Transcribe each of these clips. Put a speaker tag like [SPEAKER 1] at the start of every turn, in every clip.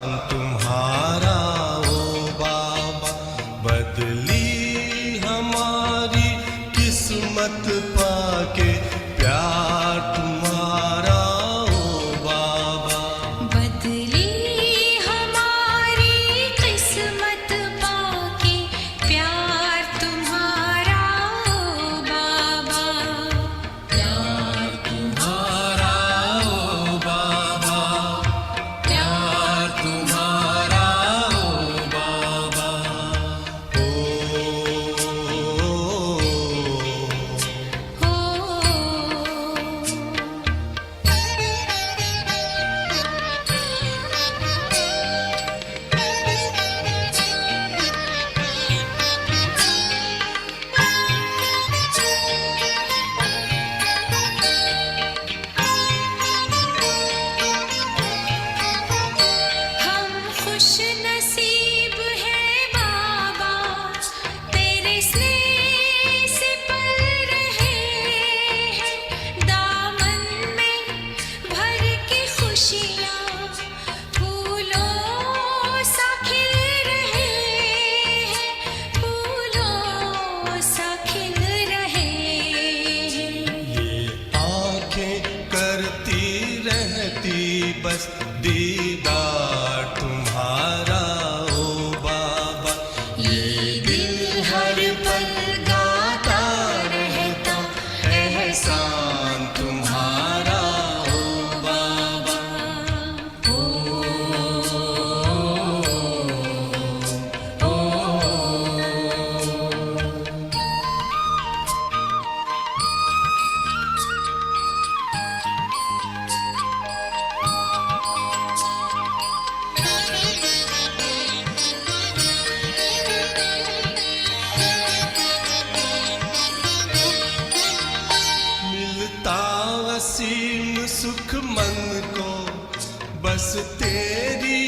[SPEAKER 1] तुम्हारा ओ बाबा बदली हमारी किस्मत पाके प्यार तुम्हारा ओ बाबा
[SPEAKER 2] बदली हमारी किस्मत पाके प्यार तुम्हारा ओ बाबा
[SPEAKER 1] प्यार तुम्हारा ओ बाबा प्यार तुम्हारा ओ बाबा
[SPEAKER 2] हम खुश नसीब हैं बाबा तेरे स्नेह से पल रहे हैं दामन में भर के खुशियाँ फूलों सा खिल रहे हैं फूलों सा खिल रहे हैं
[SPEAKER 1] ये आंखें करती रहती बस दीदार तुम्हारा ओ बाबा ये दिल हर पल गाता रहता एहसान तुम्हारा ओ बाबा मिलता असीम सुख मन को बस तेरी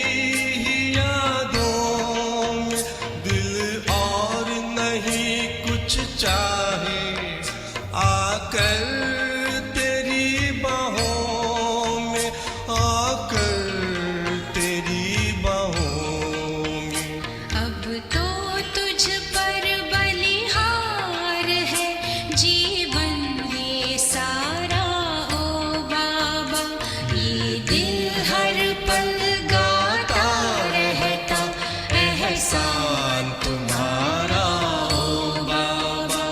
[SPEAKER 1] ही यादों में दिल और नहीं कुछ चाहे आकर तेरी बाहों में आकर तेरी बाहों में
[SPEAKER 2] अब तो तुझ पर बलिहार है जीवन ये सारा ओ बाबा ये दिल हर पल गाता रहता एहसान
[SPEAKER 1] तुम्हारा ओ बाबा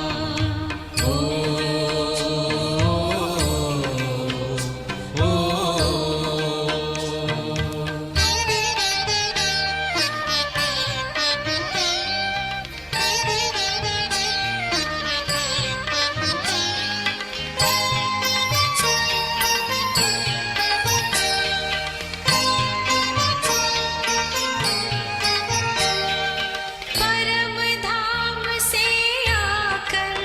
[SPEAKER 2] परम धाम से आकर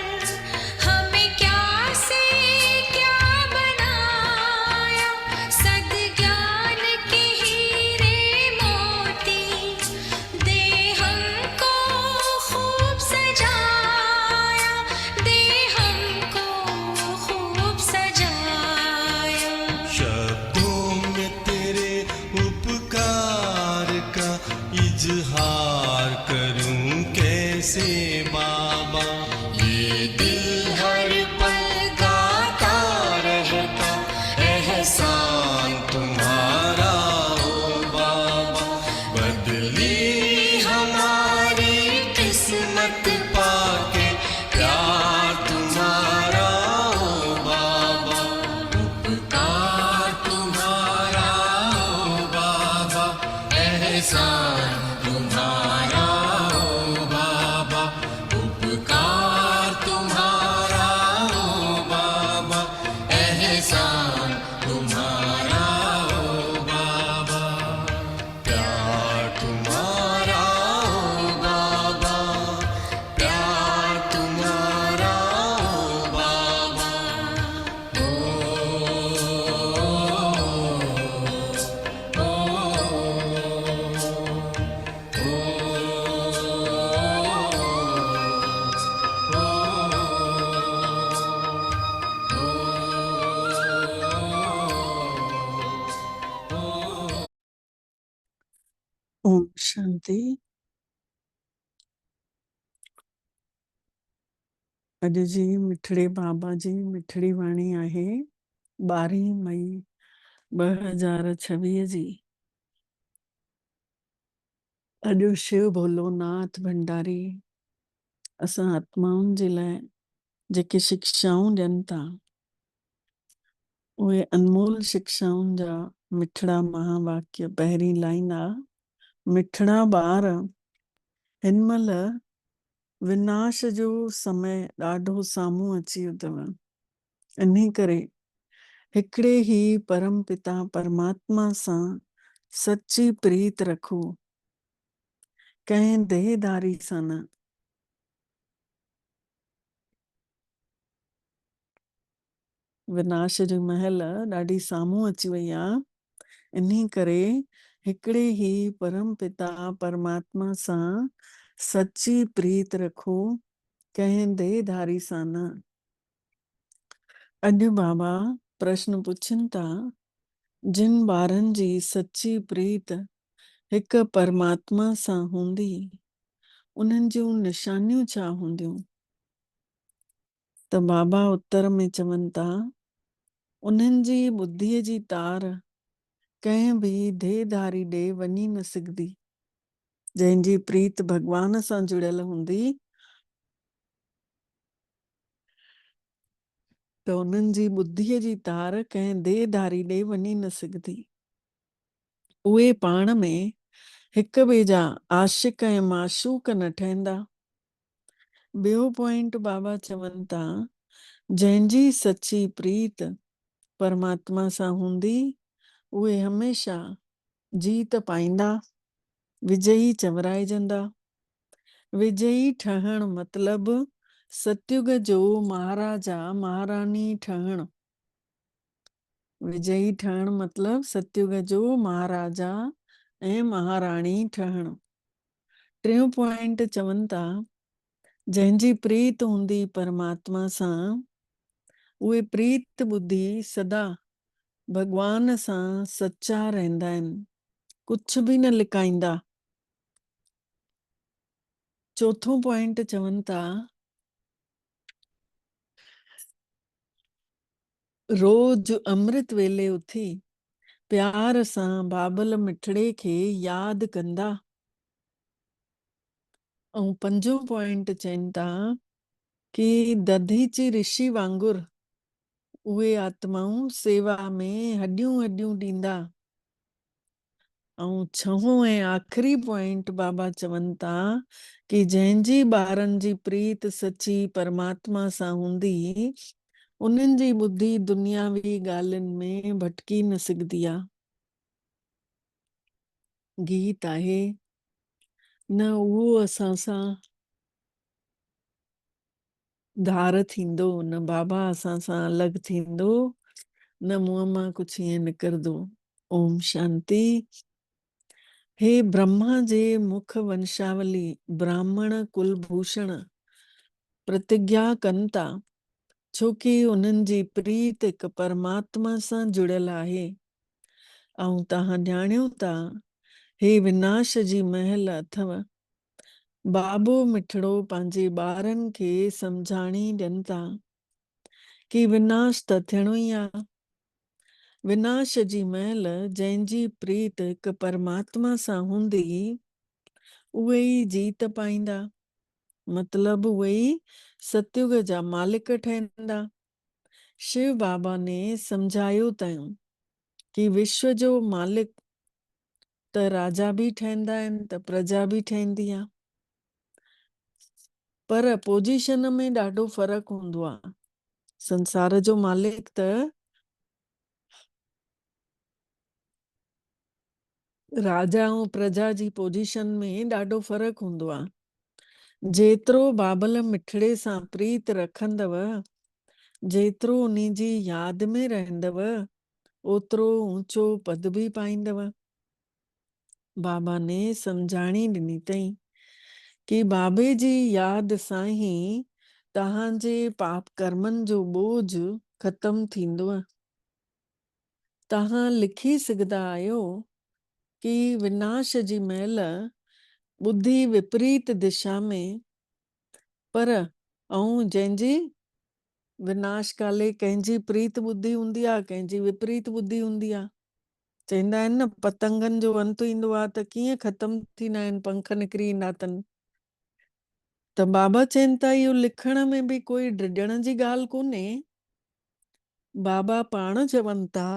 [SPEAKER 2] हमें क्या से क्या बनाया सद्ज्ञान के हीरे मोती दे हमको खूब सजाया दे हमको खूब सजाया
[SPEAKER 1] शब्दों में तेरे उपकार का इजहार करूं कैसे बाबा ये दिल हर पल गाता रहता एहसान तुम्हारा ओ बाबा बदली हमारी किस्मत पाके प्यार तुम्हारा ओ बाबा उपकार तुम्हारा ओ बाबा एहसान तुम्हारा ओ बाबा उपकार तुम्हारा ओ बाबा एहसान तुम्हारा ओ बाबा प्यार तुम्हारा ओ बाबा प्यार तुम्हारा ओ बाबा ओ
[SPEAKER 3] शांति। अॼु जी मिठड़े बाबा जी मिठड़ी वाणी आहे 12 मई 2026 जी। अॼु शिव भोलोनाथ भंडारी असां आत्माउनि जे लाइ जेके शिक्षाऊं ॾियनि था उहे अनमोल शिक्षाउनि जा मिठड़ा महावाक्य। पहिरीं लाइन आहे, मिठड़ा ॿार हिन महिल विनाश जो समय ॾाढो साम्हूं अची वियो अथव। इन्ही करे हिकिड़े ही परम पिता परमात्मा सां सच्ची प्रीत रखो, कंहिं देहदारी सां न। विनाश जो महल ॾाढी साम्हूं अची वई आहे, इन्ही करे हिकिड़े ही परम पिता परमात्मा सां सच्ची प्रीत रखो, कंहिं देहधारी सां न। अॼु बाबा प्रश्न पुछनि था, जिन ॿारनि जी सच्ची प्रीत हिक परमात्मा सां हूंदी, उन्हनि जूं निशानियूं छा हूंदियूं? त बाबा उत्तर में चवनि था, उन्हनि जी बुद्धीअ जी तार कंहिं बि देहधारी ॾे वञी न सघंदी। जंहिंजी प्रीत भगवान सां जुड़ियल हूंदी त उन्हनि जी बुद्धीअ जी तार कंहिं देहधारी ॾे वञी न सघंदी। उहे पाण में हिक ॿिए जा आशिक ऐं माशूक न ठहंदा। ॿियो पॉइंट बाबा चवनि था, जंहिंजी सच्ची प्रीत परमात्मा सां हूंदी उहे हमेशा जीत पाईंदा, विजयी चवराइजंदा। विजयी ठहण मतलब सतयुग जो महाराजा महारानी ठहण। विजयी ठहण मतलब सतयुग जो महाराजा ऐं महाराणी ठहण। टियों पॉइंट चवनि था, जंहिंजी प्रीत हूंदी परमात्मा सां उहे प्रीत बुद्धि सदा भगवान सां सच्चा रहंदा आहिनि, कुछ बि न लिकाईंदा। चौथों पॉइंट चवनि था, रोज अमृत वेले उथी प्यार सां बाबल मिठड़े खे यादि कंदा। ऐं पंजो पॉइंट चवनि था कि दधीची ऋषि वांगुरु उहे आत्माऊं सेवा में हॾियूं हॾियूं ॾींदा। ऐं छहों ऐं आख़िरी पॉइंट बाबा चवनि था कि जंहिंजी ॿारनि जी प्रीत सची परमात्मा सां हूंदी, उन्हनि जी बुद्धि दुनियावी ॻाल्हियुनि में भटकी न सघंदी आहे। गीत आहे, न उहो असां सां धार थींदो, न बाबा असां सां अलॻि थींदो, न मुंहं मां कुछ ईअं निकिरंदो। ओम शांति। हे ब्रह्मा जे मुख वंशावली ब्राह्मण कुलभूषण प्रतिज्ञा कनि था, छोकि उन्हनि जी प्रीत हिक परमात्मा सां जुड़ियल आहे। ऐं तव्हां ॼाणियो था, हे विनाश जी महल अथव। बाबो मिठड़ो पंहिंजे ॿारनि खे सम्झाणी ॾियनि था कि विनाश त थियणो ई आहे। विनाश जी महल जंहिंजी प्रीत हिक परमात्मा सां हूंदी उहे ई जीत पाईंदा, मतलब उहे ई सतयुग जा मालिक ठहंदा। शिव बाबा ने सम्झायो अथऊं कि विश्व जो मालिक त राजा बि ठहंदा आहिनि त प्रजा बि ठहंदी आहे, पर पोजीशन में ॾाढो फर्क़ु हूंदो आहे। संसार जो मालिक त राजा ऐं प्रजा जी पोजीशन में ॾाढो फर्क़ु हूंदो आहे। जेतिरो बाबल मिठड़े सां प्रीत रखंदव, जेतिरो उन्ही जी यादि में रहंदव, ओतिरो ऊंचो पद बि पाईंदव। बाबा ने सम्झाणी ॾिनी अथई कि बाबे जी यादि सां ई तव्हांजे पाप कर्मनि जो बोझ ख़तम थींदो। तव्हां लिखी सघंदा आहियो कि विनाश जी महिल बुद्धि विपरीत दिशा में, पर ऐं जंहिंजी विनाश काले कंहिंजी प्रीत बुद्धि हूंदी आहे, कंहिंजी विपरीत बुद्धि हूंदी आहे। चवंदा आहिनि न, पतंगनि जो अंत ईंदो आहे त कीअं ख़तम थींदा आहिनि, पंख निकिरी ईंदा अथनि। त बाबा चवनि था इहो लिखण में बि कोई ड्रिजण जी ॻाल्हि कोन्हे। बाबा पाण चवनि था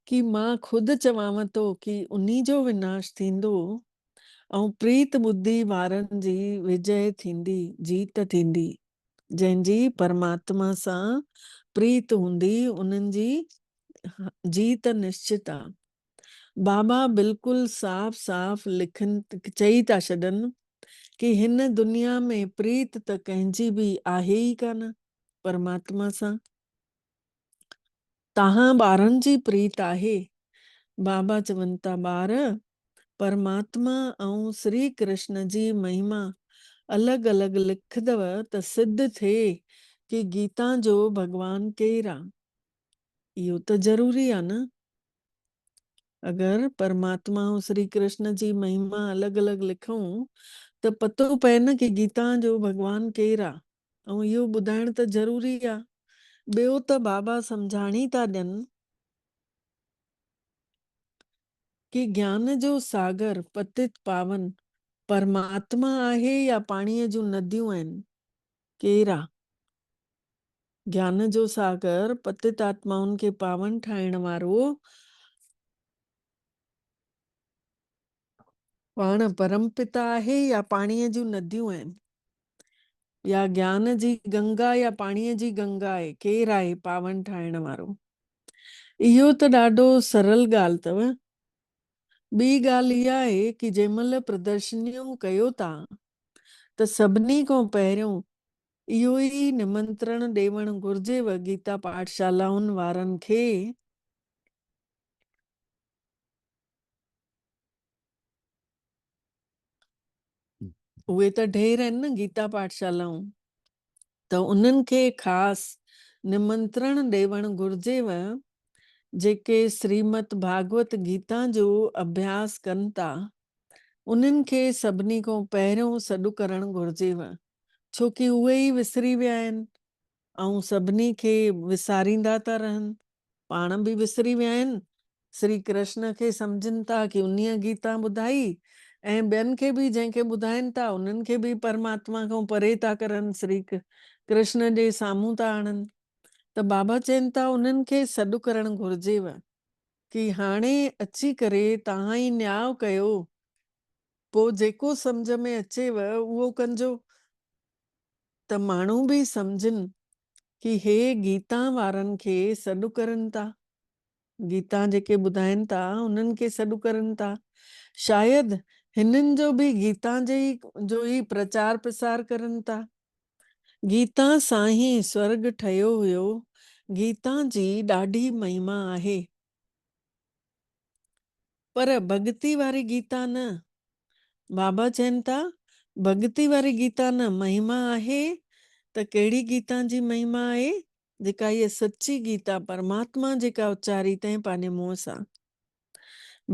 [SPEAKER 3] कि मां ख़ुदि चवांव थो कि उन्ही जो विनाश थींदो ऐं प्रीत बुद्धि वारनि जी विजय थींदी, जीत थींदी। जंहिंजी परमात्मा सां प्रीत हूंदी उन्हनि जी जीत निश्चित आहे। बाबा बिल्कुलु साफ़ साफ़ लिखनि चई था छॾनि कि हिन दुनिया में प्रीत त कंहिंजी बि आहे ई कान परमात्मा सां। तव्हां ॿारनि जी प्रीत आहे। बाबा चवनि था ॿार परमात्मा ऐं श्री कृष्ण जी महिमा अलॻि अलॻि लिखदव त सिद्ध थिए कि गीता जो भगवान केरु आहे। इहो त ज़रूरी आहे न। अगरि परमात्मा ऐं श्री कृष्ण जी महिमा अलॻि अलॻि लिखूं त पतो पए न कि गीता जो भगवान केरु आहे। ऐं इहो ॿुधाइण त ज़रूरी आहे। ॿियो त बाबा सम्झाणी था ॾियनि कि ज्ञान जो सागर पतित पावन परमात्मा आहे या पाणीअ जूं नदियूं आहिनि, केरु आहे। ज्ञान जो सागर पतित आत्माउनि खे पावन ठाहिण वारो पाण परमपिता आहे या पाणीअ जूं नदियूं आहिनि, या ज्ञान जी गंगा या पाणीअ जी गंगा आहे, केरु आहे पावन ठाहिण वारो। इहो त ॾाढो सरल ॻाल्हि अथव। ॿी ॻाल्हि इहा आहे कि जंहिं महिल प्रदर्शनियूं कयो था त सभिनी खां पहिरियों इहो ई निमंत्रण ॾियणु घुर्जेव गीता पाठशालाउनि वारनि खे उहे त ढेर आहिनि न गीता पाठशालाऊं, त उन्हनि खे ख़ासि निमंत्रण ॾियणु घुर्जेव जेके श्रीमद भागवत गीता जो अभ्यास कनि था उन्हनि खे सभिनी खां पहिरियों सॾु करणु घुर्जेव, छो कि उहे ई विसरी विया आहिनि ऐं सभिनी खे विसारींदा था रहनि। पाण बि विसरी विया आहिनि, श्री कृष्ण खे सम्झनि था कि उन्हीअ गीता ॿुधाई ऐं ॿियनि खे बि जंहिंखे ॿुधाइनि था उन्हनि खे बि परमात्मा खां परे था करनि, श्री कृष्ण जे साम्हूं था आणनि। त बाबा चवनि था उन्हनि खे सॾु करणु घुर्जेव कि हाणे अची करे तव्हां ई न्याउ कयो, पोइ जेको सम्झ में अचेव उहो कजो। त माण्हू बि सम्झनि कि हे गीता वारनि खे सॾु करनि था, गीता जेके ॿुधाइनि था उन्हनि खे सॾु करनि था। शायदि हिननि जो बि गीता जो ई प्रचार प्रसार करनि था। गीता सां ई स्वर्ग ठहियो हुयो, गीता जी ॾाढी महिमा आहे, पर भक्ति वारी गीता न। बाबा चवनि था भक्ति वारी गीता न, महिमा आहे त कहिड़ी गीता जी महिमा आहे, जेका इहा सच्ची गीता परमात्मा जेका उचारी अथई पंहिंजे मुंहं सां।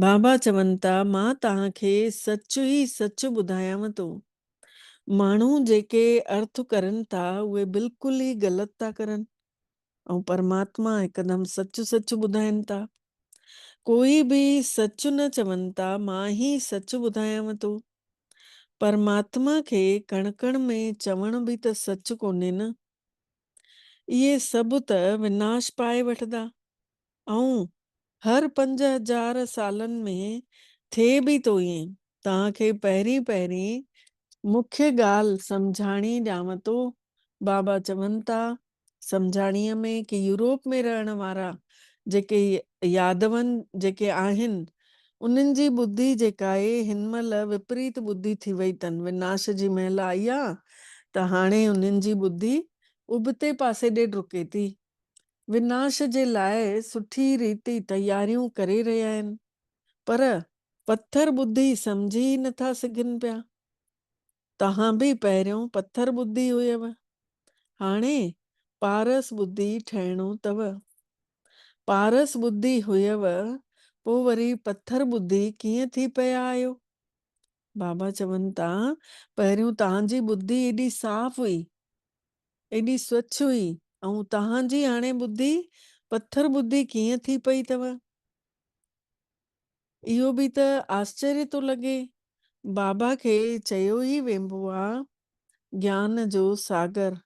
[SPEAKER 3] बाबा चवनि था मां तव्हांखे सच ई सच ॿुधायांव थो, माण्हू जेके अर्थ करनि था उहे बिल्कुलु ई ग़लति था करनि ऐं परमात्मा हिकदमि सच सच ॿुधाइनि था। कोई बि सच न चवनि था, मां ई सच ॿुधायांव थो। परमात्मा खे कण कण में चवण बि त सच कोन्हे न। इहे सभु त विनाश पाए वठंदा ऐं हर 5000 सालनि में थिए बि थो ईअं। तव्हांखे पहिरीं पहिरीं मुख्य ॻाल्हि सम्झाणी ॾियांव थो। बाबा चवनि था सम्झाणीअ में कि यूरोप में रहण वारा जेके यादवनि जेके आहिनि उन्हनि जी बुद्धि जेका आहे हिन महिल विपरीत बुद्धि थी वई अथनि। विनाश जी महिल आई आहे त हाणे उन्हनि जी बुद्धि उबते पासे ॾे डुके थी। विनाश जे लाइ सुठी रीति तयारियूं करे रहिया आहिनि, पर पत्थर बुद्धि सम्झी नथा सघनि पिया। तव्हां बि पहिरियों पत्थर बुद्धि हुयव, हाणे पारस बुद्धि ठहिणो अथव। पारस बुद्धि हुयव पोइ वरी पत्थर ॿुधी कीअं थी पिया आहियो? बाबा चवनि था पहिरियों तव्हांजी ॿुधी एॾी साफ़ हुई, एॾी स्वच्छ हुई, ऐं तव्हांजी हाणे ॿुधी पत्थर ॿुधी कीअं थी पई अथव? इहो बि त आश्चर्य थो लॻे। बाबा खे चयो ई वेंबो आहे ज्ञान जो सागर,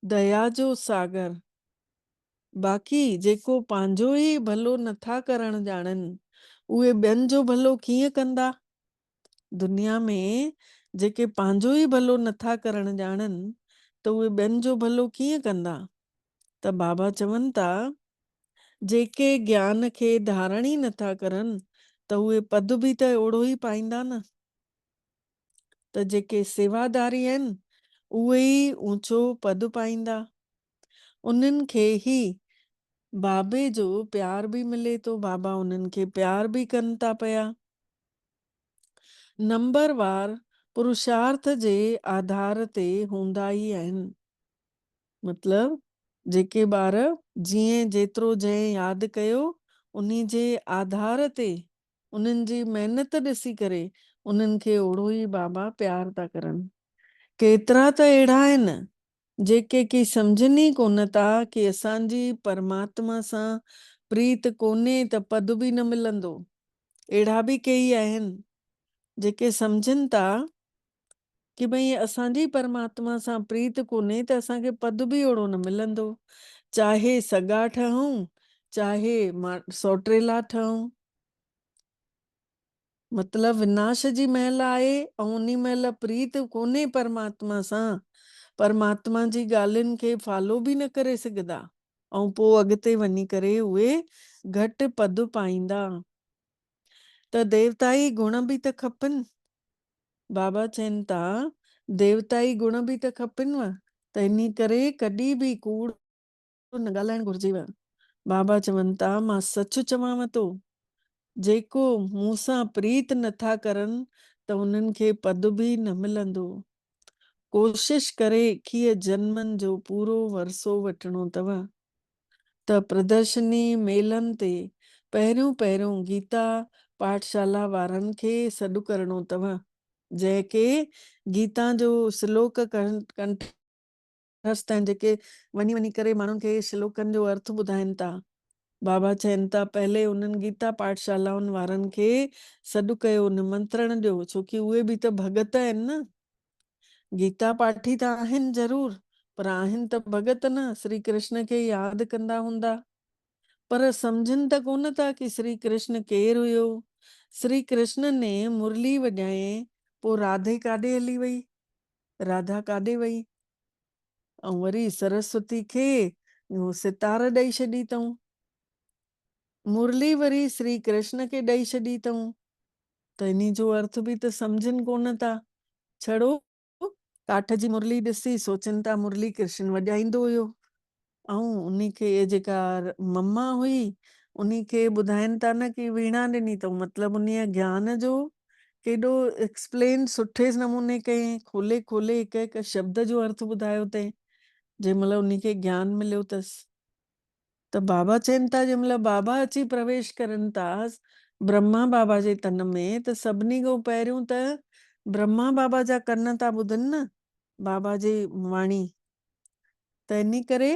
[SPEAKER 3] दया जो सागर। बाक़ी जेको पंहिंजो ई भलो नथा करणु ॼाणनि, उहे ॿियनि जो भलो कीअं कंदा? दुनिया में जेके पंहिंजो ई भलो नथा करणु ॼाणनि, त उहे ॿियनि जो भलो कीअं कंदा? त बाबा चवनि था जेके ज्ञान खे धारण ई नथा करनि, त उहे पद बि त ओड़ो ई पाईंदा न। त जेके सेवादारी आहिनि उहे ई ऊंचो पद पाईंदा, उन्हनि खे ई बाबे जो प्यार बि मिले थो, बाबा उन्हनि खे प्यार बि कनि था पिया। नंबरवार पुरुषार्थ जे आधार ते हूंदा ई आहिनि। मतलब जेके ॿार जीअं जेतिरो जंहिं यादि कयो, उन्ही जे आधार ते, उन्हनि जी महिनत ॾिसी करे उन्हनि खे ओड़ो ई बाबा प्यार था करनि। केतिरा त अहिड़ा आहिनि जेके की सम्झनि ई कोन था कि असांजी परमात्मा सां प्रीत कोन्हे त पद बि न मिलंदो। अहिड़ा बि कई आहिनि जेके सम्झनि था कि भई असांजी परमात्मा सां प्रीत कोन्हे त असांखे पद बि ओड़ो न मिलंदो, चाहे सगा ठहूं, चाहे सौटेला ठहूं। मतलब विनाश जी महिल आहे ऐं उन महिल प्रीत कोन्हे परमात्मा सां, परमात्मा जी ॻाल्हियुनि खे फॉलो बि न करे सघंदा, ऐं पोइ अॻिते वञी करे उहे घटि पद पाईंदा। त देवताई गुण बि त खपनि। बाबा चवनि था देवताई गुण बि त खपनिव, त इन करे कॾहिं बि कूड़ न ॻाल्हाइणु घुरिजेव। बाबा चवनि था मां सच चवांव थो, जेको मूंसां प्रीत नथा करनि त उन्हनि खे पद बि न मिलंदो। कोशिश करे 21 जन्मनि जो पूरो वरसो वठिणो अथव। त प्रदर्शनी मेलनि ते पहिरियों गीता पाठशाला वारनि खे सॾु करिणो अथव, जंहिंखे गीता जो श्लोक कंठस्थ आहिनि, जेके वञी वञी करे माण्हुनि खे श्लोकनि जो अर्थ ॿुधाइनि था। बाबा चवनि था पहले उन्हनि गीता पाठशालाउनि वारनि खे सॾु कयो, निमंत्रण ॾियो, छोकी उहे बि त भगत आहिनि न। गीता पाठी त आहिनि ज़रूर, पर आहिनि त भगत न, श्री कृष्ण खे यादि कंदा हूंदा, पर सम्झनि त कोन था कि श्री कृष्ण केरु हुयो। श्री कृष्ण ने मुरली वॼाए, पोइ राधे काॾे हली वई, राधा काॾे वई, ऐं वरी सरस्वती खे सितार ॾेई छॾी अथऊं, मुरली वरी श्री कृष्ण खे ॾेई छॾी अथऊं। त इन जो अर्थ बि त सम्झनि कोन था। छड़ो काठ जी मुरली ॾिसी सोचनि था मुरली कृष्ण वॼाईंदो हुयो, ऐं उन खे जेका मम्मा हुई उन खे ॿुधाइनि था न कि वीणा ॾिनी अथऊं, मतलब उन ज्ञान जो केॾो एक्सप्लेन सुठे नमूने कयईं, खोले खोले हिकु हिकु शब्द जो अर्थ ॿुधायो अथईं, जंहिं महिल उन खे ज्ञान मिलियो अथसि। त बाबा चवनि था जंहिं महिल बाबा अची प्रवेश करनि था ब्रह्मा बाबा जे तन में, त सभिनी खां पहिरियों त ब्रह्मा बाबा जा कन था ॿुधनि न बाबा जी वाणी। त इन करे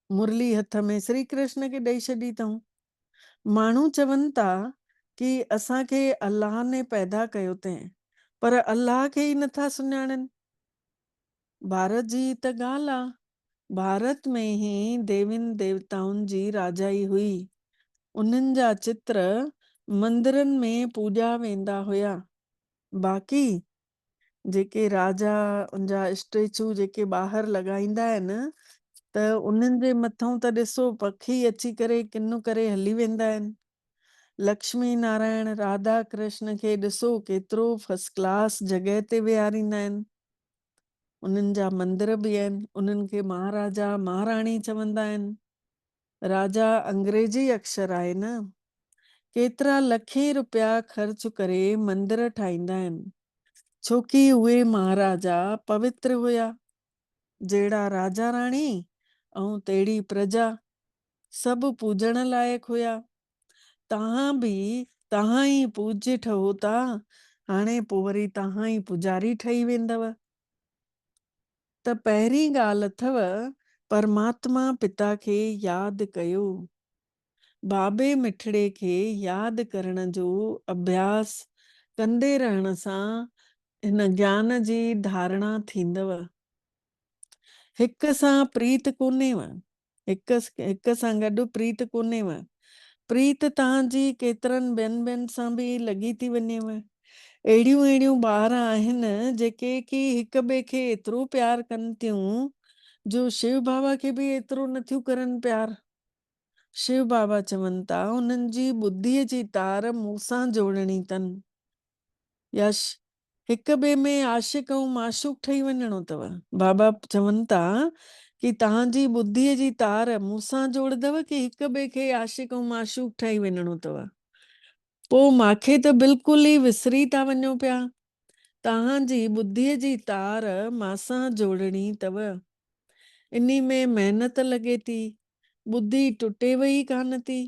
[SPEAKER 3] मुरली हथ में श्री कृष्ण खे ॾेई छॾी अथऊं। माण्हू चवनि था कि असांखे अल्लाह ने पैदा कयो अथई, पर अल्लाह खे ई नथा सुञाणनि। भारत जी त ॻाल्हि आहे, भारत में ही देवियुनि देवताउनि जी राजाई हुई, उन्हनि जा चित्र मंदिरनि में पूॼा वेंदा हुया। बाक़ी जेके राजा उनजा स्टेचू जेके ॿाहिरि लॻाईंदा आहिनि, त उन्हनि जे मथां त ॾिसो पखी अची करे किन करे हली वेंदा आहिनि। लक्ष्मी नारायण राधा कृष्ण खे ॾिसो केतिरो फर्स्ट क्लास जॻह ते विहारींदा आहिनि, उन्हनि जा मंदिर बि आहिनि, उन्हनि खे महाराजा महाराणी चवंदा आहिनि। राजा अंग्रेजी अक्षर आहे न, केतिरा लखें रुपया ख़र्च करे मंदिर ठाहींदा आहिनि, छोकी उहे महाराजा पवित्र हुया। जहिड़ा राजा राणी ऐं तहिड़ी प्रजा। सभु पूजण लाइक़ हुया। तव्हां बि तव्हां ई पूज्य ठहो था, हाणे पोइ वरी तव्हां ई पुजारी ठही वेंदव। त पहिरीं ॻाल्हि अथव, परमात्मा पिता खे यादि कयो। बाबे मिठड़े खे यादि करण जो अभ्यास कंदे रहण सां हिन ज्ञान जी धारणा थींदव। हिक सां प्रीत कोन्हेव, हिक सां गॾु प्रीत कोन्हेव। प्रीत तव्हांजी केतिरनि ॿियनि सां बि लॻी थी वञेव। अहिड़ियूं ॿार आहिनि जेके की हिक ॿिए खे एतिरो प्यार कनि थियूं जो शिव बाबा खे बि एतिरो नथियूं करनि प्यार। शिव बाबा चवनि था उन्हनि जी ॿुद्धीअ जी तार मूंसां जोड़णी अथनि। या हिक ॿिए में आशिक ऐं माशूक ठही वञिणो अथव। बाबा चवनि था कि तव्हांजी ॿुद्धीअ जी तार मूंसां जोड़दव कि हिक ॿिए खे आशिक ऐं माशूक ठही वञिणो अथव। पोइ मूंखे त बिल्कुलु ई विसरी था वञो पिया। तव्हांजी ॿुद्धीअ जी तार मांसां जोड़णी अथव। इन्ही में महिनत लॻे थी, ॿुधी टुटे वई कान थी,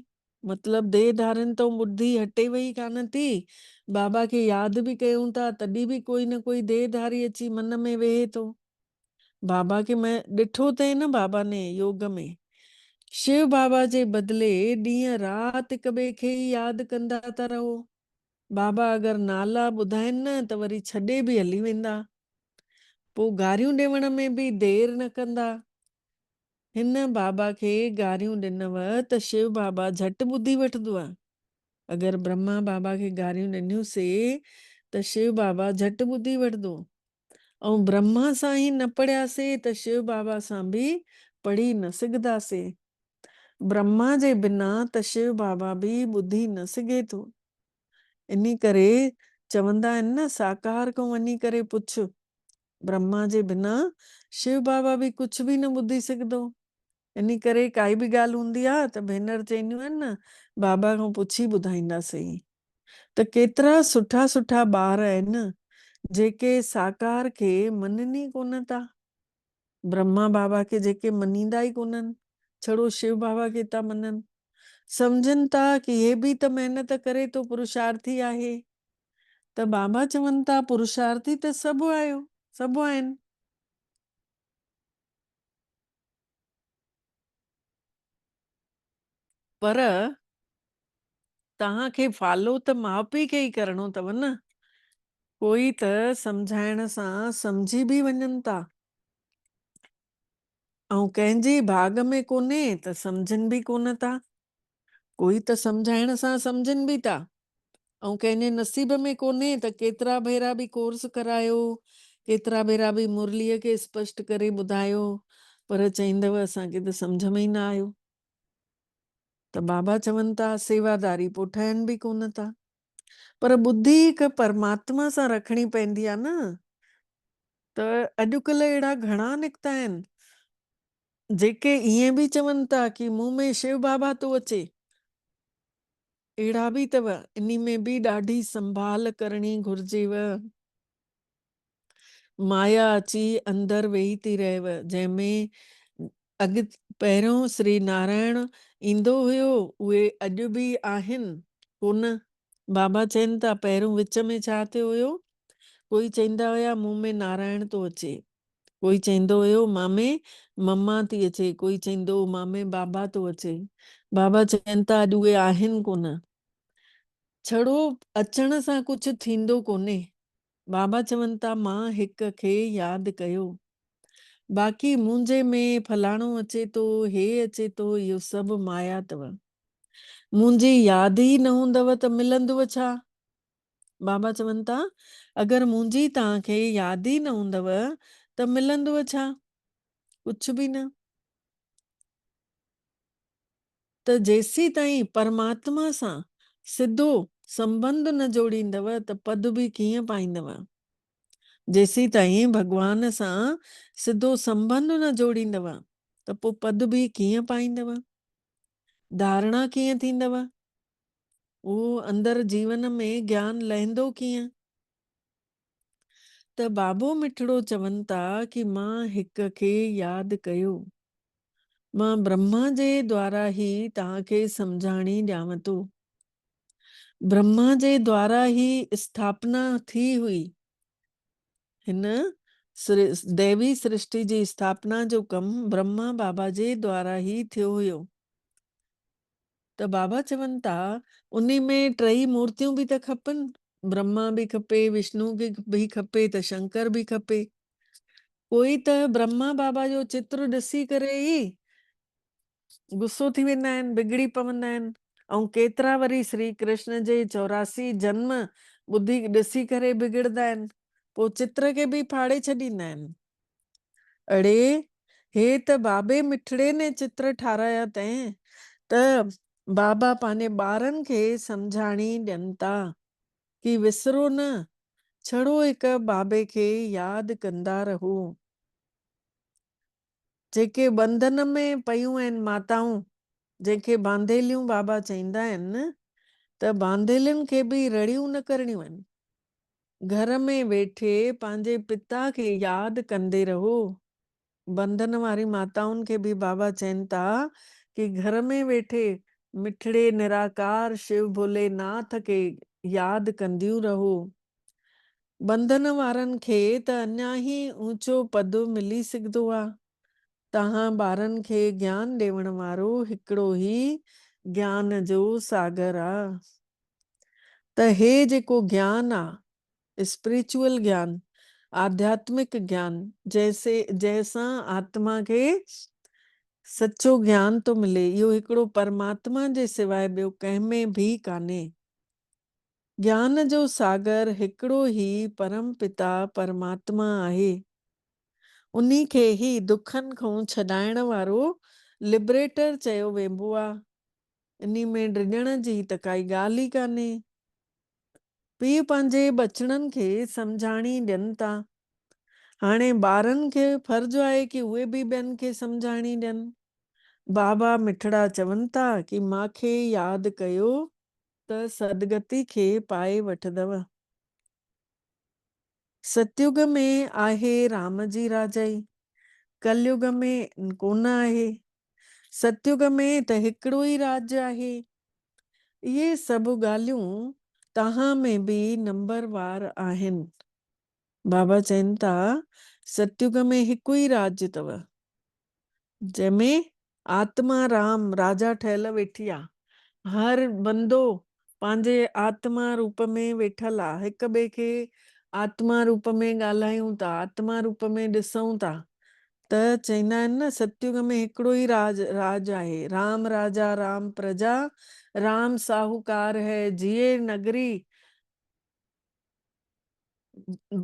[SPEAKER 3] मतिलबु देह धारनि तो ॿुधी हटे वई कान थी। बाबा खे यादि बि कयूं था तॾहिं बि कोई न कोई देहधारी अची मन में वेहे थो। बाबा खे मैं ॾिठो अथई न बाबा ने योग में, शिव बाबा जे बदिले ॾींहं राति हिक ॿिए खे ई यादि कंदा था रहो। बाबा अगरि नाला ॿुधाइनि न त वरी छॾे बि हली वेंदा। पोइ गारियूं ॾियण में बि देरि न कंदा। हिन बाबा खे गारियूं ॾिनव त शिव बाबा झटि ॿुधी वठंदो आहे। अगरि ब्रह्मा बाबा खे गारियूं ॾिनियूंसीं त शिव बाबा झटि ॿुधी वठंदो। ऐं ब्रह्मा सां ई न पढ़ियासीं त शिव बाबा सां बि पढ़ी न सघंदासीं। ब्रह्मा जे बिना त शिव बाबा बि ॿुधी न सघे थो। इन करे चवंदा आहिनि न, साकार खां वञी करे पुछ, ब्रह्मा जे बिना शिव बाबा बि कुझु बि न ॿुधी सघंदो। इन करे काई बि ॻाल्हि हूंदी आहे त भेनर चवंदियूं आहिनि न, बाबा खां पुछी ॿुधाईंदासीं। त केतिरा सुठा सुठा ॿार आहिनि जेके साकार खे मञनि ई कोन था। ब्रह्मा बाबा खे जेके मञींदा ई कोन्हनि, छड़ो शिव बाबा खे था मञनि। सम्झनि था कि हे बि त महिनत करे थो, पुरुषार्थी आहे। त बाबा चवनि था पुरुषार्थी त सभु आहियो, सभु आहिनि। पर तव्हांखे फॉलो त माउ पीउ खे ई करिणो अथव न। कोई त सम्झाइण सां सम्झी बि वञनि था, ऐं कंहिंजे भाग में कोन्हे त सम्झनि बि कोन था। कोई त सम्झाइण सां सम्झनि बि था, ऐं कंहिंजे नसीब में कोन्हे त केतिरा भेरा बि कोर्स करायो, केतिरा भेरा बि मुरलीअ खे स्पष्ट करे ॿुधायो, पर चईंदव असांखे त सम्झ में ई न आयो। त बाबा चवनि था सेवादारी पोइ ठहनि बि कोन था। पर ॿुधी हिकु परमात्मा सां रखणी पवंदी आहे न। त अॼुकल्ह अहिड़ा घणा निकिता आहिनि जेके ईअं बि चवनि था कि मूं में शिव बाबा थो अचे। अहिड़ा बि अथव। इन में बि ॾाढी संभाल करणी घुर्जेव। माया अची अंदरि वेही थी रहेव, जंहिंमें पहिरियों श्री नारायण ईंदो हुयो, उहे अॼु बि आहिनि कोन। बाबा चवनि था पहिरियों विच में छा थियो हुयो, कोई चवंदा हुया मूं में नारायण थो अचे, कोई चवंदो हुयो मां में मम्मा थी अचे, कोई चवंदो मां में बाबा थो अचे। बाबा चवनि था अॼु उहे आहिनि कोन। छड़ो अचण सां कुझु थींदो कोन्हे। बाबा चवनि था मां हिक खे यादि कयो। बाक़ी मुंहिंजे में फलाणो अचे थो, हे अचे थो, इहो सभु माया अथव। मुंहिंजी यादि ई न हूंदव त मिलंदव छा? बाबा चवनि था अगरि मुंहिंजी तव्हांखे यादि ई न हूंदव त मिलंदव छा? कुझु बि न। त जेसी ताईं परमात्मा सां सिधो संबंध न जोड़ींदव त पद बि कीअं पाईंदव। जेसी ताईं भॻवान सां सिधो संबंध न जोड़ींदव त पोइ पद बि कीअं पाईंदव, धारणा कीअं थींदव, उहो अंदरि जीवन में ज्ञान लहंदो कीअं। त बाबो मिठड़ो चवनि था कि मां हिक खे यादि कयो। मां ब्रह्मा जे द्वारा ही तव्हांखे सम्झाणी ॾियांव थो। ब्रह्मा जे द्वारा ही स्थापना थी हुई। हिन दैवी सृष्टि जी स्थापना जो कमु ब्रह्मा बाबा जे द्वारा ही थियो हुयो। त बाबा चवनि था उन्ही में टई मूर्तियूं बि त खपनि, ब्रह्मा बि खपे, विष्णु बि खपे, त शंकर बि खपे। कोई त ब्रह्मा बाबा जो चित्र ॾिसी करे ई गुस्सो थी वेंदा आहिनि, बिगड़ी पवंदा आहिनि। ऐं केतिरा वरी श्री कृष्ण जे 84 जन्म ॿुधी ॾिसी करे बिगड़दा आहिनि, पोइ चित्र खे बि फाड़े छॾींदा आहिनि। अड़े हे त बाबे मिठड़े ने चित्र ठाराया तंहिं त बाबा पंहिंजे ॿारनि खे सम्झाणी ॾियनि था कि विसरो न, छड़ो हिकु बाबे खे यादि कंदा रहो। जेके बंधन में पयूं आहिनि माताऊं, जंहिंखे बांधेलियूं बाबा चईंदा आहिनि न, त बांधेलियुनि खे बि रड़ियूं न करणियूं आहिनि। घर में वेठे पंहिंजे पिता खे यादि कंदे रहो। बंधन वारी माताउनि खे बि बाबा चवनि था कि घर में वेठे मिठड़े निराकार शिव भोलेनाथ खे यादि कंदियूं रहो। बंधन वारनि खे त अञा ई ऊंचो पद मिली सघंदो आहे। तव्हां ॿारनि खे ज्ञान ॾियण वारो हिकिड़ो ई ज्ञान जो सागर आहे। त हे जेको ज्ञान आहे, स्पिरिचुअल ज्ञान, आध्यात्मिक ज्ञान, जंहिंसां आत्मा खे सच्चो ज्ञान तो मिले, इहो हिकिड़ो परमात्मा जे सिवाय ॿियो कंहिं में भी कान्हे। ज्ञान जो सागर हिकिड़ो ई परम पिता परमात्मा आहे। उन्ही खे ही दुखनि खां छॾाइण वारो लिबरेटर चयो वेंबो आहे। इन्ही में डिॼण जी त काई ॻाल्हि ई कान्हे। पीउ पंहिंजे बचड़नि खे सम्झाणी ॾियनि था। हाणे ॿारनि खे फर्ज़ु आहे कि उहे बि ॿियनि खे सम्झाणी ॾियनि। बाबा मिठड़ा चवनि था कि मांखे यादि कयो त सदगति खे पाए वठंदव। सतयुग में आहे राम जी राजाई, कलयुग में कोन आहे। सतयुग में त हिकिड़ो ई राज आहे। इहे सभु ॻाल्हियूं तव्हां में बि नंबरवार आहिनि। बाबा चवनि था सतयुग में हिकु ई राज अथव, जंहिंमें आत्मा राम राजा ठहियल वेठी आहे। हर बंदो पंहिंजे आत्मा रूप में वेठल आहे। हिक ॿिए खे आत्मा रूप में ॻाल्हायूं था, आत्मा रूप में ॾिसूं था। त चवंदा आहिनि न सतयुग में हिकिड़ो ई राज आहे। राम राजा राम प्रजा, राम साहूकार है जिए नगरी,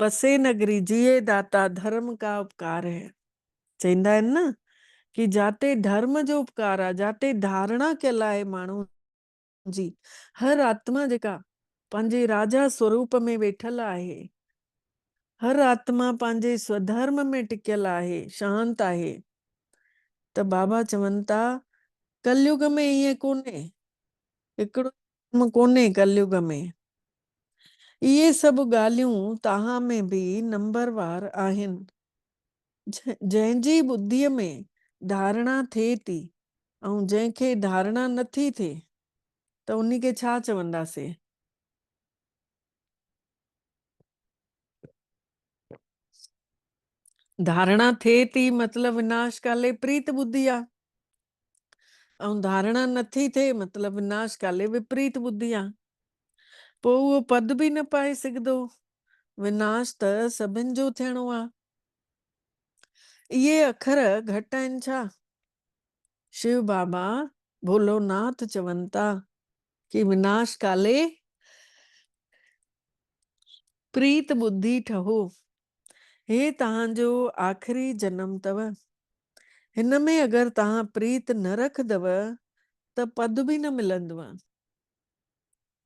[SPEAKER 3] बसे नगरी जिए दाता धर्म का उपकार है। चवंदा आहिनि न कि जाते धर्म जो उपकार आहे, जाते धारणा कयल आहे माण्हू जी, हर आत्मा जेका पंहिंजे राजा स्वरूप में वेठल आहे, हर आत्मा पंहिंजे स्वधर्म में टिकियल आहे, शांत आहे। त बाबा चवनि था कलयुग में ईअं कोन्हे, हिकिड़ो धर्म कोन्हे कलयुग में। इहे सभु ॻाल्हियूं तव्हां में बि नंबरवार आहिनि। जंहिंजी ॿुद्धीअ में धारणा थिए थी ऐं जंहिंखे धारणा नथी थिए त उन्ही खे छा चवंदासीं? धारणा थिए थी मतलब विनाश काले प्रीत बुद्धि आहे, ऐं धारणा नथी थिए मतलब विनाश काले विपरीत बुद्धि आहे। पोइ उहो पद बि न पाए सघंदो। विनाश त सभिनि जो थियणो आहे। इहे अखर घटि आहिनि छा? शिव बाबा भोलोनाथ चवनि था कि विनाश काले प्रीत बुद्धि ठहो। हे तव्हांजो आख़िरी जन्म अथव। हिन में अगरि तव्हां प्रीत न रखंदव त पद बि न मिलंदव।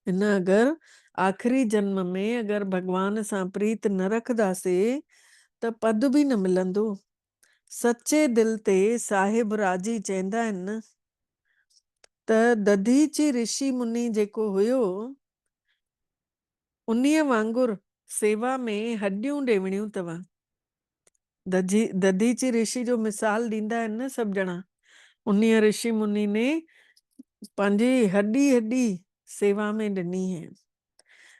[SPEAKER 3] हिन अगरि आख़िरी जन्म में अगरि भॻवान सां प्रीत न रखंदासीं त पद बि न मिलंदो। सचे दिल ते साहिब राजी चवंदा आहिनि न त दधीची ऋषि मुनि जेको हुयो उन्हीअ वांगुरु सेवा में हॾियूं ॾेवणियूं अथव। दधीची ऋषि जो मिसाल ॾींदा आहिनि न सभु ॼणा उन्हीअ ऋषि मुनि ने पंहिंजी हॾी हॾी सेवा में ॾिनी है।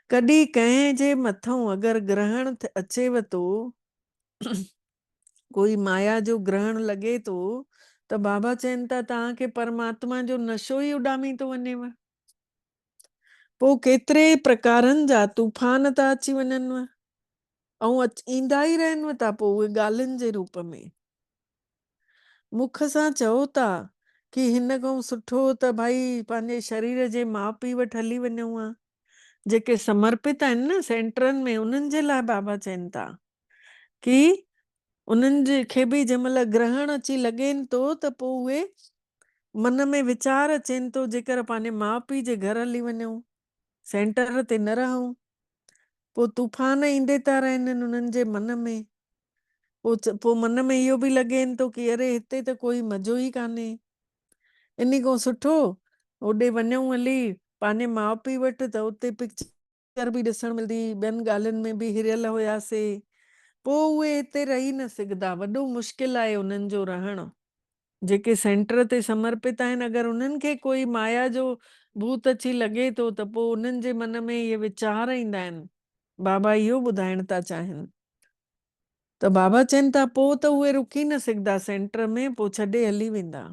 [SPEAKER 3] कॾहिं कंहिं जे मथां अगरि ग्रहण अचेव थो, कोई माया जो ग्रहण लॻे थो, त बाबा चवनि था तव्हांखे परमात्मा जो नशो ई उॾामी थो वञेव। पोइ केतिरे प्रकारनि जा तूफान था अची वञनिव ऐं ईंदा ई रहनिव था, पोइ उहे ॻाल्हियुनि जे रूप में मुख सां चओ था कि हिन खां सुठो त भाई पंहिंजे शरीर जे माउ पीउ वटि हली वञूं हा। जेके समर्पित आहिनि न सेंटरनि में, उन्हनि जे लाइ बाबा चवनि था कि उन्हनि जे खे बि जंहिं महिल ग्रहण अची लॻेनि थो त पोइ उहे मन में वीचार अचनि थो, जेकर पंहिंजे माउ पीउ जे घर हली वञूं, सेंटर ते न रहूं, पोइ तूफान ईंदे था रहनि उन्हनि जे मन में। पोइ मन में इहो बि लॻेनि थो कि अरे हिते त कोई मज़ो ई कान्हे, इन खां सुठो होॾे वञूं हली पंहिंजे माउ पीउ वटि, त उते पिक्चर बि ॾिसणु मिलंदी, ॿियनि ॻाल्हियुनि में बि हिरियल हुयासीं। पोइ उहे हिते रही न सघंदा, वॾो मुश्किल आहे उन्हनि जो रहणु। जेके सेंटर ते समर्पित आहिनि, अगरि उन्हनि खे कोई माया जो भूत अची लॻे थो त पोइ उन्हनि जे मन में इहे वीचार ईंदा आहिनि। बाबा इहो ॿुधाइण था चाहिनि। त बाबा चवनि था पोइ त उहे रुकी न सघंदा सेंटर में, पोइ छॾे हली वेंदा।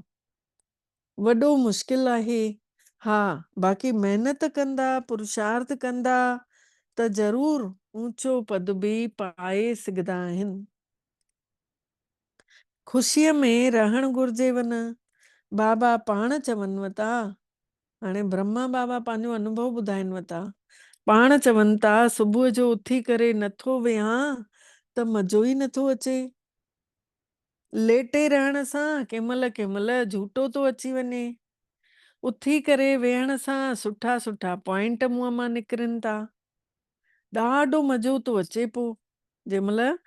[SPEAKER 3] वॾो मुश्किल आहे। हा, बाक़ी महिनत कंदा, पुरुषार्थ कंदा त ज़रूर ऊंचो पद बि पाए सघंदा आहिनि। ख़ुशीअ में रहणु घुर्जेव न, बाबा पाण चवनिव था। हाणे ब्रह्मा बाबा पंहिंजो अनुभव ॿुधाइनि था। पाण चवनि था सुबुह जो उथी करे नथो वेहां त मज़ो ई नथो अचे। लेटे रहण सां कंहिं महिल झूठो थो अची वञे। उथी करे वेहण सां सुठा सुठा पॉइंट मुंहं मां निकिरनि था। ॾाढो मज़ो थो अचे। पोइ जंहिं महिल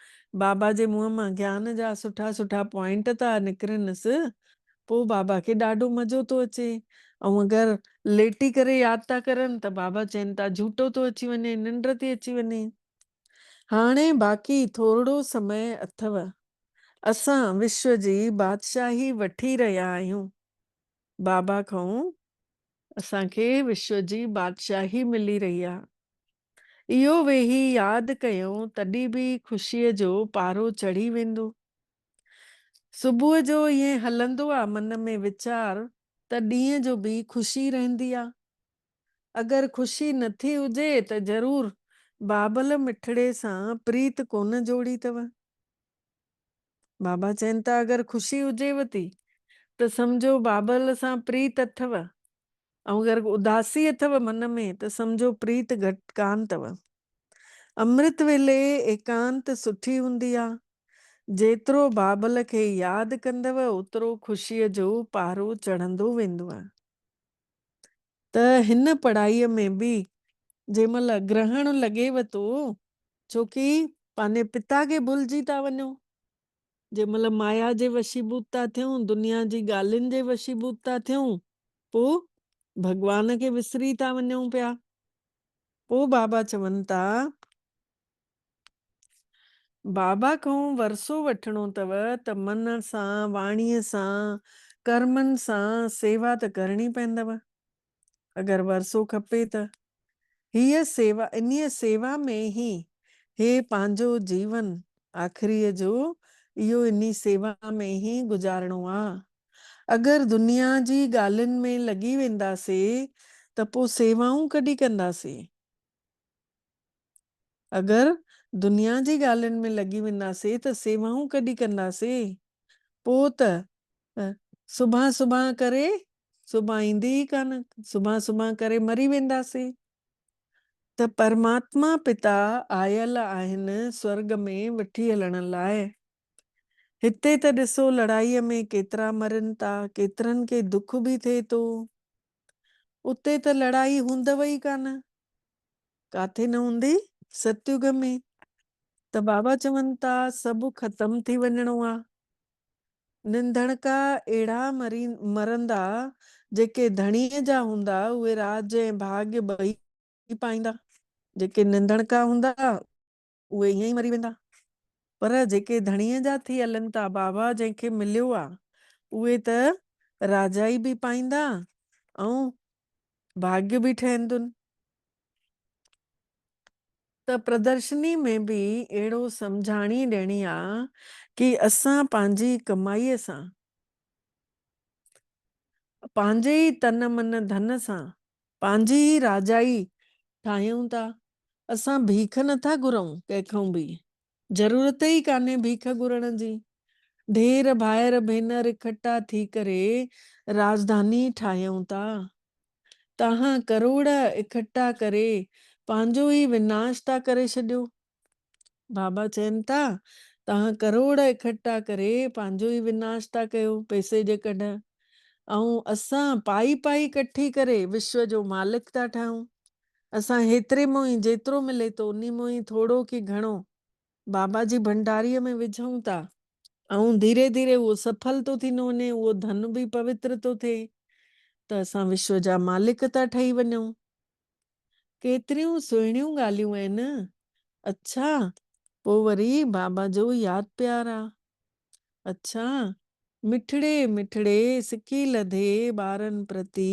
[SPEAKER 3] बाबा जे मुंहं मां ज्ञान जा सुठा सुठा पॉइंट था निकिरनिसि, पोइ बाबा खे ॾाढो मज़ो थो अचे। ऐं अगरि लेटी करे यादि था करनि त बाबा चवनि था झूठो थो अची वञे, निंड थी अची वञे। हाणे बाक़ी थोरो समय अथव। असां विश्व जी बादशाही वठी रहिया आहियूं। बाबा खां असांखे विश्व जी बादशाही मिली रही आहे। इहो वेही यादि कयूं तॾहिं बि ख़ुशीअ जो पारो चढ़ी वेंदो। सुबुह जो ईअं हलंदो आहे मन में वीचार, त ॾींहं जो बि ख़ुशी रहंदी आहे। अगरि ख़ुशी नथी हुजे त ज़रूर बाबल मिठड़े सां प्रीत कोन जोड़ी अथव। बाबा चवनि था अगरि ख़ुशी हुजेव थी त सम्झो बाबल सां प्रीत अथव, ऐं अगरि उदासी अथव मन में त सम्झो प्रीत घटि कान अथव। अमृत वेले एकांत सुठी हूंदी आहे। जेतिरो बाबल खे यादि कंदव ओतिरो ख़ुशीअ जो पारो चढ़ंदो वेंदो आहे। त हिन पढ़ाईअ में बि जंहिं महिल ग्रहण लॻेव थो, छोकी पंहिंजे पिता खे भुलिजी था वञो। जंहिं महिल माया जे वशीभूत था थियूं, दुनिया जी ॻाल्हियुनि जे वशीभूत था थियूं, पोइ भॻवान खे विसरी था वञूं पिया। पोइ बाबा चवनि था बाबा खां वरसो वठिणो अथव त मन सां, वाणीअ सां, कर्मनि सां सेवा त करणी पवंदव। अगरि वरसो खपे त हीअ सेवा, इन्हीअ सेवा में ई हे पंहिंजो जीवन आख़िरीअ जो इहो इन्ही सेवा में ई गुज़ारणो आहे। अगरि दुनिया जी ॻाल्हियुनि में लॻी वेंदासीं त पोइ सेवाऊं कॾहिं कंदासीं। अगरि दुनिया जी ॻाल्हियुनि में लॻी वेंदासीं त सेवाऊं कॾहिं कंदासीं। पोइ त सुभां करे सुभां ईंदी ई कान, सुभां करे मरी वेंदासीं। त परमात्मा पिता आयल आहिनि स्वर्ग में वठी हलण लाइ। हिते त ॾिसो लड़ाईअ में केतिरा मरनि था, केतिरनि खे दुख बि थिए थो। उते त लड़ाई हूंदव ई कान, काथे न हूंदी, सतयुग में। त बाबा चवनि था सभु ख़तम थी वञिणो आहे। निंधणका अहिड़ा मरंदा जेके धणीअ जा हूंदा, उहे राज ऐं भाग्य ॿई पाईंदा। जेके निंधणका हूंदा उहे ईअं ई मरी वेंदा। पर जेके धणीअ जा थी हलनि था, बाबा जंहिंखे मिलियो आहे, उहे त राजाई बि पाईंदा ऐं भाग्य बि ठहंदुनि। त प्रदर्शनी में बि अहिड़ो सम्झाणी ॾियणी आहे कि असां पंहिंजी कमाईअ सां, पंहिंजे ई तन मन धन सां पंहिंजी ई राजाई ठाहियूं था। असां भीख नथा घुरूं कंहिंखां बि, ज़रूरत ई कान्हे भीख घुरण जी। ढेर भाइर भेनर इकट्ठा थी करे राजधानी ठाहियूं था। तव्हां करोड़ इकट्ठा करे पंहिंजो ई विनाश था करे छॾियो। बाबा चवनि था तव्हां करोड़ इकट्ठा करे पंहिंजो ई विनाश था कयो पैसे जे कढ। ऐं असां पाई पाई इकट्ठी करे विश्व जो मालिक था ठहूं। असां हेतिरे मां ई जेतिरो मिले थो उन मां ई थोरो की घणो बाबा जी भंडारीअ में विझूं था। ऐं धीरे धीरे उहो सफल थो थींदो वञे, उहो धन बि पवित्र थो थिए, त असां विश्व जा मालिक था ठही वञूं। केतिरियूं सुहिणियूं ॻाल्हियूं आहिनि। अच्छा, पोइ वरी बाबा जो यादि प्यार आहे। अच्छा, मिठड़े मिठड़े सिकी लधे ॿारनि प्रति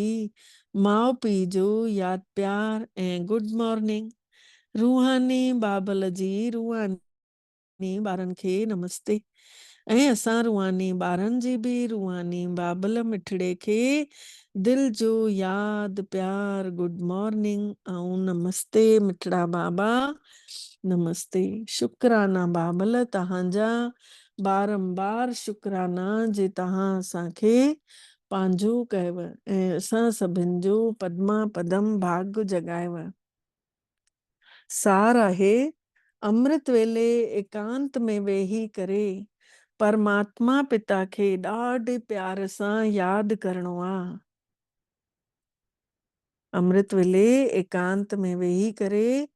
[SPEAKER 3] माउ पीउ जो यादि प्यार ऐं गुड मॉर्निंग। रूहानी बाबल जी रूहानी ॿारनि खे नमस्ते। ऐं असां रूहानी ॿारनि जी बि रूहानी बाबल मिठड़े खे दिल जो यादि प्यार गुड मॉर्निंग ऐं नमस्ते मिठड़ा बाबा, नमस्ते। शुक्राना बाबल तव्हांजा, बारंबार शुक्राना जे तव्हां असांखे पंहिंजो कयव ऐं असां सभिनि जो पद्मा पदम भाग्य जगायव। सार आहे अमृत वेले एकांत में वेही करे परमात्मा पिता खे ॾाढे प्यार सां यादि करणो आहे। अमृत वेले एकांत में वेही करे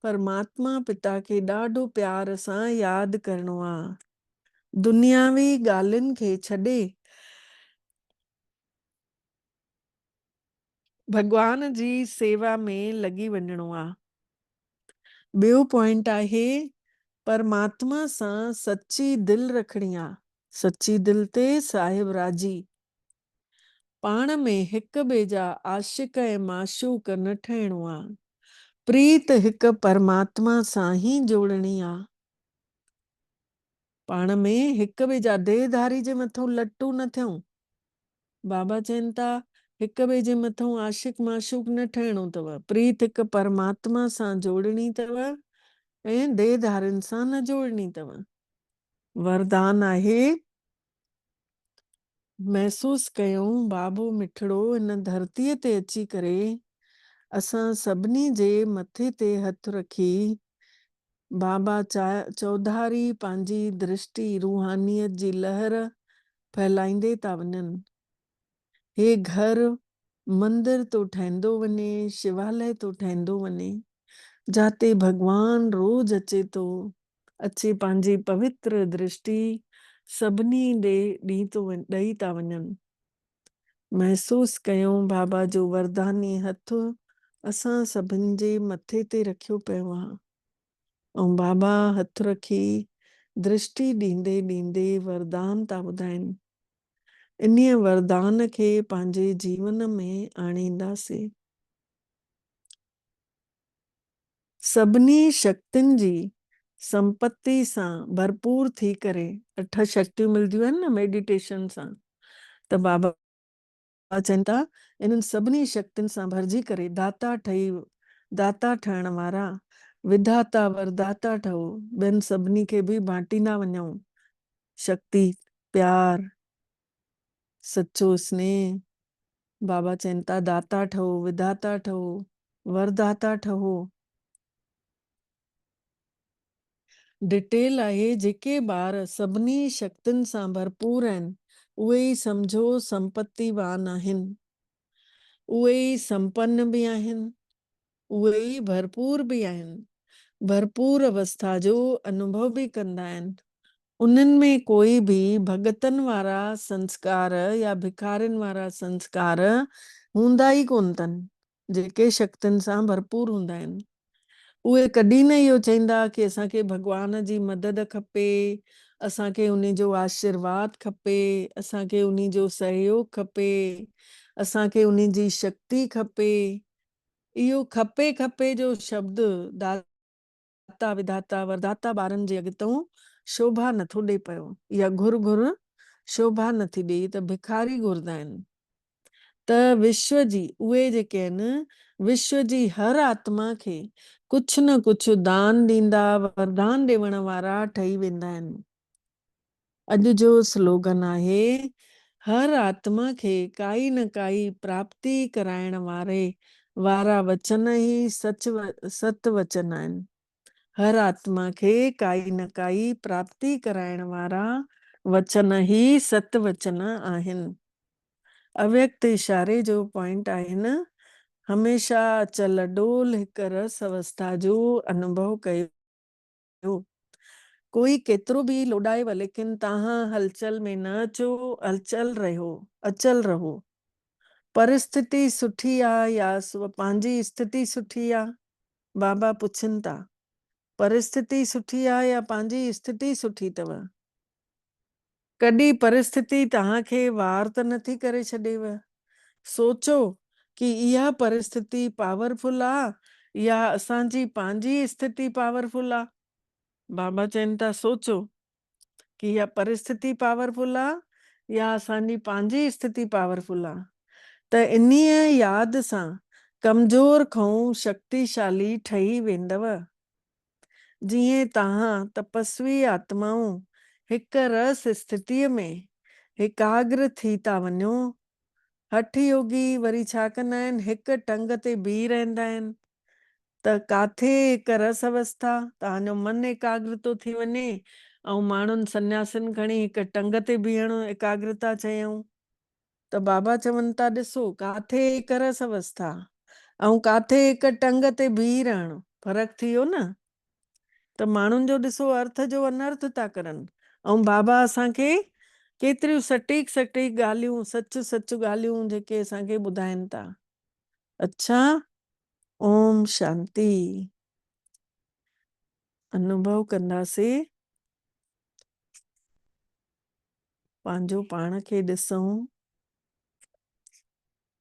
[SPEAKER 3] परमात्मा पिता खे ॾाढो प्यार सां यादि करणो आहे। दुनियावी ॻाल्हियुनि खे छॾे भगवान जी सेवा में लॻी वञिणो आहे। ॿियो पॉइंट आहे परमात्मा सां सची दिलि रखणी आहे। सची दिलि ते साहिब राजी। पाण में हिक ॿिए जा आशिक ऐं माशूक न ठहिणो आहे। प्रीत हिक परमात्मा सां ई जोड़नी आहे। पाण में हिक ॿिए जा देहधारी जे मथां लट्टू न थियूं। बाबा चवनि था हिक ॿिए जे मथां आशिक माशूक न ठहिणो अथव। प्रीत हिक परमात्मा सां जोड़नी अथव ऐं देहधारियुनि सां न जोड़नी अथव। वरदान आहे महसूस कयूं बाबो मिठड़ो इन धरतीअ ते अची करे असां सभिनी जे मथे ते हथ रखी बाबा चौधारी पंहिंजी दृष्टि रूहानियत जी लहर फैलाईंदे था वञनि। हे घर मंदिर तो ठहंदो वञे, शिवालय तो ठहंदो वञे, जाते भगवान रोज अचे तो, अचे पंहिंजी पवित्र दृष्टि सभिनी ॾेई था वञनि। महसूस कयूं बाबा जो वरदानी हथ असां सभिनि जे मथे ते रखियो पियो आहे। ऐं बाबा हथ रखी दृष्टि ॾींदे ॾींदे वरदान था ॿुधाइनि। इन्हीअ वरदान खे पंहिंजे जीवन में आणींदासीं। सभिनी शक्तियुनि जी संपत्ति सां भरपूर थी करे 8 शक्तियूं मिलदियूं आहिनि न मेडिटेशन सां, त बाबा चवनि था इन्हनि सभिनी शक्तियुनि सां भरिजी करे दाता ठहण वारा विधाता वरदाता ठहो। ॿियनि सभिनी खे बि बांटींदा वञूं शक्ति, प्यार, सच्चो स्नेह। बाबा चवनि था दाता ठहो, विधाता ठहो, वरदाता ठहो। डिटेल आहे जेके ॿार सभिनी शक्तियुनि सां भरपूर आहिनि उहे ई सम्झो संपत्तिवान आहिनि, उहे ई संपन्न बि आहिनि, उहे ई भरपूर बि आहिनि, भरपूर अवस्था जो अनुभव बि कंदा आहिनि। उन्हनि में कोई बि भगतनि वारा संस्कार या भिखारिन वारा संस्कार हूंदा ई कोन अथनि जेके शक्तियुनि सां भरपूर हूंदा आहिनि। उहे कॾहिं न इहो चवंदा कि असांखे भगवान जी मदद खपे, असांखे उन जो आशीर्वाद खपे, असांखे उन जो सहयोग खपे, असांखे उन जी शक्ति खपे। इहो खपे खपे जो शब्द दाता विधाता वरदाता ॿारनि जे अॻितों शोभा नथो ॾे पियो। या घुर घुर शोभा नथी ॾे, त भिखारी घुरदा आहिनि। त विश्व जी उहे जेके आहिनि, विश्व जी हर आत्मा खे कुझु न कुझु दान ॾींदा, वरदान ॾियण वारा ठही वेंदा आहिनि। अॼु जो स्लोगन आहे, हर आत्मा खे काई न काई प्राप्ति कराइण वारा वचन ई सत वचन आहिनि। हर आत्मा खे काई न काई प्राप्ति कराइण वारा वचन ई सत वचन आहिनि। अव्यक्त इशारे जो पॉइंट आहे न, हमेशा अचल डोल हिक रस अवस्था जो अनुभव कयो। कोई केतिरो बि लोॾाएव, लेकिन तव्हां हलचल में न अचो, अचल रहो। परिस्थिति सुठी आहे या पंहिंजी स्थिति सुठी आहे, बाबा पुछनि था, परिस्थिति सुठी आहे या पंहिंजी स्थिति सुठी अथव? कॾहिं परिस्थिति तव्हांखे वार त नथी करे छॾेव। सोचो कि इहा परिस्थिति पावरफुल आहे या असांजी पंहिंजी स्थिति पावरफुल आहे। बाबा चवनि था सोचो कि इहा परिस्थिति पावरफुल आहे या असांजी पंहिंजी स्थिति पावरफुल आहे। त इन्हीअ यादि सां कमज़ोर खां शक्तिशाली ठही वेंदव। जीअं तव्हां तपस्वी आत्माऊं हिक रस स्थितिअ में एकाग्र थी था वञो, हठ योगी वरी छा कंदा आहिनि, हिक टंग ते बीह रहंदा आहिनि। त काथे हिक रस अवस्था, तव्हांजो मन एकाग्र थो थी वञे, ऐं माण्हुनि सन्यासिन खणी हिक टंग ते बीहण एकाग्रता चयऊं। त बाबा चवनि था, ॾिसो काथे हिक रस अवस्था ऐं काथे हिक टंग ते बीह रहण, फ़र्क़ु थी वियो न। त माण्हुनि जो ॾिसो अर्थ जो अनर्थ था करनि, ऐं बाबा असांखे केतिरियूं सटीक ॻाल्हियूं, सच ॻाल्हियूं जेके असांखे ॿुधाइनि था। अच्छा, ओम शांति। अनुभव कंदासीं, पंहिंजो पाण खे ॾिसूं,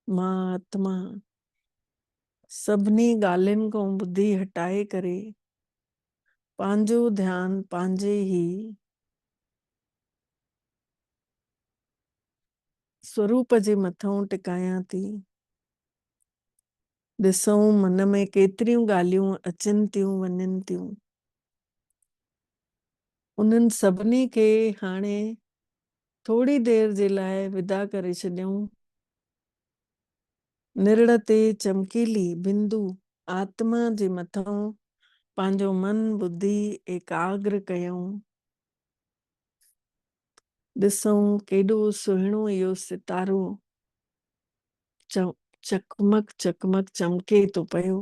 [SPEAKER 3] मां आत्मा सभिनी ॻाल्हियुनि खां बुद्धि हटाए करे पंहिंजो ध्यानु पंहिंजे ई स्वरूप जे मथां टिकायां थी। ॾिसूं मन में केतिरियूं ॻाल्हियूं अचनि थियूं वञनि थियूं। उन्हनि सभिनी खे हाणे थोड़ी देरि जे लाइ विदा करे छॾियूं। निरड़ ते चमकीली बिंदु आत्मा जे मथां पंहिंजो मन बुद्धि एकाग्र कयूं। ॾिसूं केॾो सुहिणो इहो सितारो चकमक चकमक चमके थो पियो।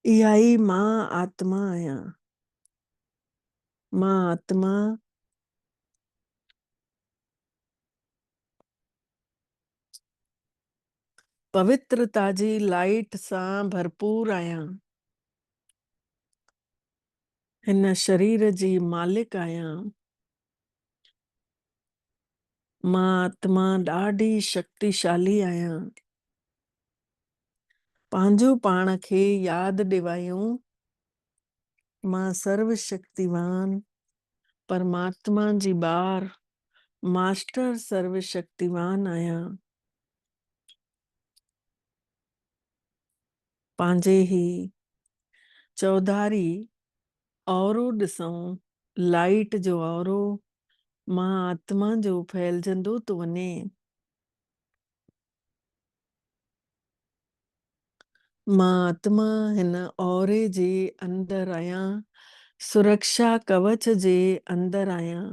[SPEAKER 3] इहा ई मां आत्मा आहियां। मां आत्मा पवित्रता जी लाइट सां भरपूर आहियां। हिन शरीर जी मालिक आहियां। मां आत्मा ॾाढी शक्तिशाली आहियां। पंहिंजो पाण खे यादि ॾिवायूं, मां सर्वशक्तिवान परमात्मा जी ॿार मास्टर सर्वशक्तिवान आहियां। पंहिंजे ई चौधारी औरो ॾिसूं, लाइट जो औरो मां आत्मा जो फैलजंदो थो वञे। मां आत्मा हिन औरे जे अंदर आहियां, सुरक्षा कवच जे अंदर आहियां।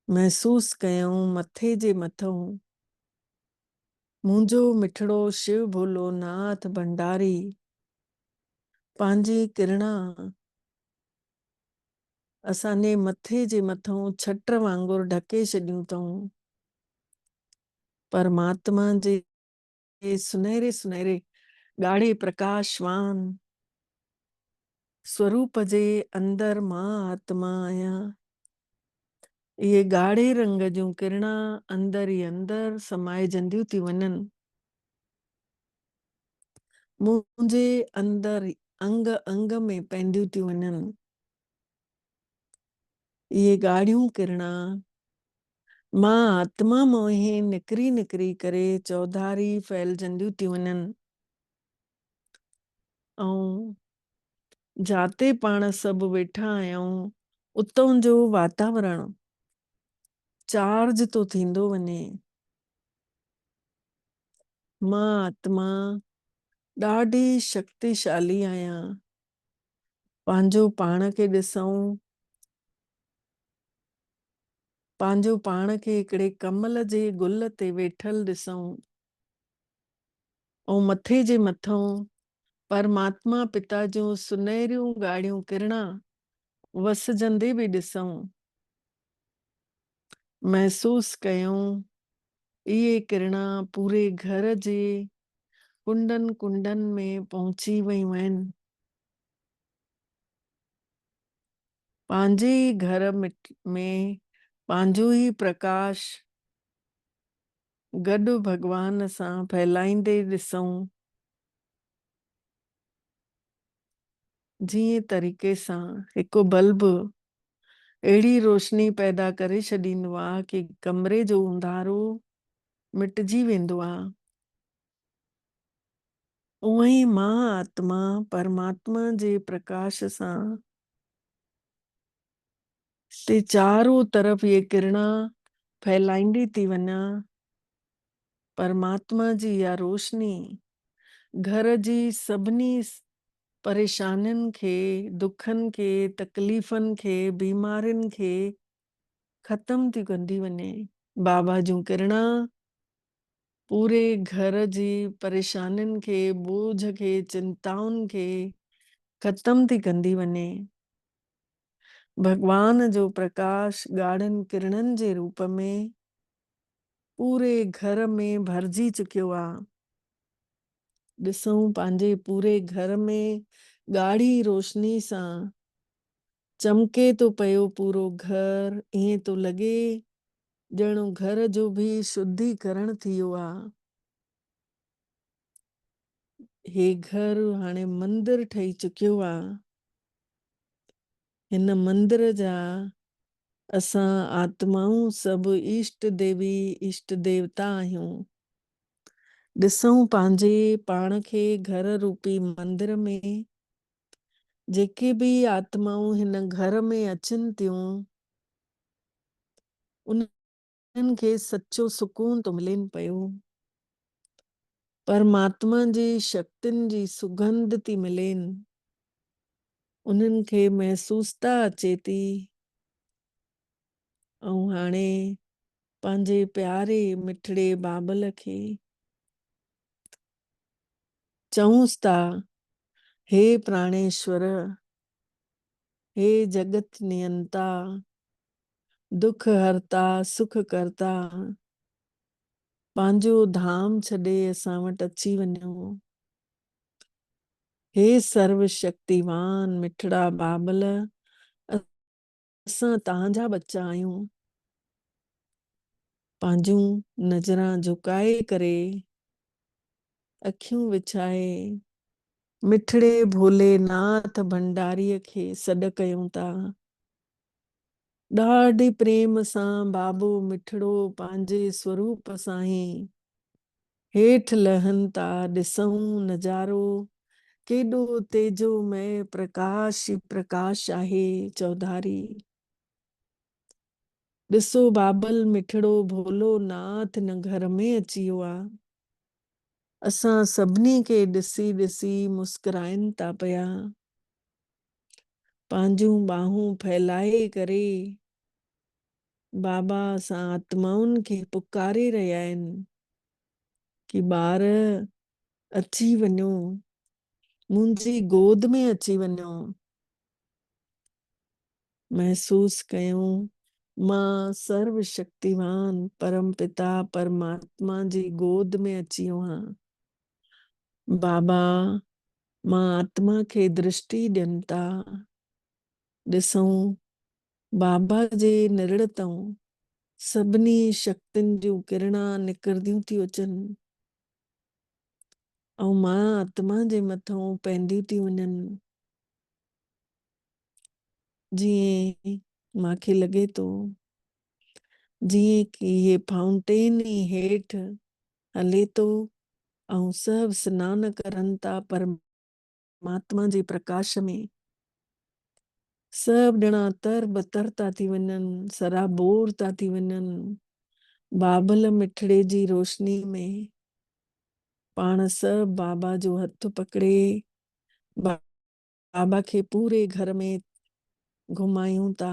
[SPEAKER 3] महसूस कयूं मथे जे मथों मुंहिंजो मिठड़ो शिव भोलो नाथ भंडारी पंहिंजी किरणा असांजे मथे जे मथों छट वांगुरु ढके छॾियूं अथऊं। परमात्मा जे सुनहरे सुनहरे ॻाढ़े प्रकाशवान स्वरूप जे अंदर मां आत्मा आहियां। इहे ॻाढ़े रंग जूं किरणा अंदर ई अंदर समाइजंदियूं थी वञनि। मुंहिंजे अंदर अंग अंग में पवंदियूं थी वञनि। इहे ॻाढ़ियूं किरणा मां आत्मा मोहे निकिरी निकिरी करे चौधारी फैलजंदियूं थी वञनि। ऐं जाते पाण सभु वेठा आहियूं उतां जो वातावरण चार्ज तो थींदो वञे। मां आत्मा ॾाढी शक्तिशाली आहियां। पंहिंजो पाण खे ॾिसूं, पंहिंजो पाण खे हिकिड़े कमल जे गुल ते वेठल ॾिसूं ऐं मथे जे मथां परमात्मा पिता जूं सुनहरियूं ॻाढ़ियूं किरणा वसजंदे बि ॾिसूं। महसूस कयूं इहे किरणा पूरे घर जे कुंडन कुंडन में पहुची वयूं आहिनि। पंहिंजे ई घर में पंहिंजो ई प्रकाश गॾु भगवान सां फैलाईंदे ॾिसूं। जीअं तरीक़े सां हिकु बल्ब अहिड़ी रोशनी पैदा करे छॾींदो आहे कि कमरे जो अंधारो मिटिजी वेंदो आहे। उहो ई मां आत्मा परमात्मा जे प्रकाश सां ते चारों तरफ़ ये किरणा फैलाईंदी थी वञा। परमात्मा जी इहा रोशनी घर जी सभिनी परेशानियुनि खे, दुखनि खे, तकलीफ़नि खे, बीमारियुनि खे ख़तम थी कंदी वञे। बाबा जूं किरणा पूरे घर जी परेशानियुनि खे, बोझ खे, चिंताउनि खे ख़तम थी कंदी वञे। भगवान जो प्रकाश ॻाढ़नि किरणनि जे रूप में पूरे घर में भरिजी चुकियो आहे। ॾिसूं पंहिंजे पूरे घर में ॻाढ़ी रोशनी सां चमके थो पियो पूरो घर। ईअं थो लॻे ॼणो घर जो बि शुद्धिकरण थी वियो आहे। हे घर हाणे मंदिर ठही चुकियो आहे। हिन मंदिर जा असां आत्माऊं सभु इष्ट देवी इष्ट देवता आहियूं। ॾिसूं पंहिंजे पाण खे घर रूपी मंदिर में जेके बि आत्माऊं हिन घर में अचनि थियूं उन्हनि खे सचो सुकून थो मिलेनि पियो। परमात्मा जी शक्तियुनि जी सुगंध थी मिलेनि। उन्हनि खे महसूसता अचे थी। ऐं हाणे पंहिंजे प्यारे मिठड़े बाबल खे चऊंसि था, हे प्राणेश्वर, हे जगत नियंता, दुख हरता, सुख करता, पंहिंजो धाम छॾे असां वटि अची वञो। हे सर्व शक्तिवान मिठड़ा बाबल, असां तव्हांजा बच्चा आहियूं। पंहिंजूं नज़रां झुकाए करे अखियूं विछाए मिठड़े भोलेनाथ भंडारीअ खे सॾु कयूं था। ॾाढे प्रेम सां बाबो मिठड़ो पंहिंजे स्वरूप सां ई हेठि लहनि था। ॾिसूं नज़ारो केॾो तेजोमय प्रकाश ई प्रकाश आहे। चौधारी ॾिसो बाबल मिठड़ो भोलोनाथ हिन घर में अची वियो आहे। असां सभिनी खे ॾिसी ॾिसी मुस्कुराइनि था पिया। पंहिंजूं ॿाहूं फैलाए करे बाबा असां आत्माउनि खे पुकारे रहिया आहिनि कि ॿार अची वञो, मुंहिंजी गोद में अची वञो। महसूस कयूं मां सर्व शक्तिवान परम पिता परमात्मा जी गोद में अची वियो आहियां। बाबा मां आत्मा खे दृष्टि ॾियनि था। ॾिसूं बाबा जे निरड़ताऊं सभिनी शक्तियुनि जूं किरणा निकिरंदियूं थियूं अचनि ऐं मां आत्मा जे मथां पवंदियूं थी वञनि। जीअं मांखे लॻे थो जीअं कि इहे फाउंटेन ई हेठि हले थो ऐं सभु सनानु करनि था परमात्मा जे प्रकाश में। सभु ॼणा तर बतर था थी वञनि, सराबोर था थी वञनि बाबल मिठड़े जी रोशनी में। पाण सभु बाबा जो हथ पकड़े बाबा खे पूरे घर में घुमायूं था।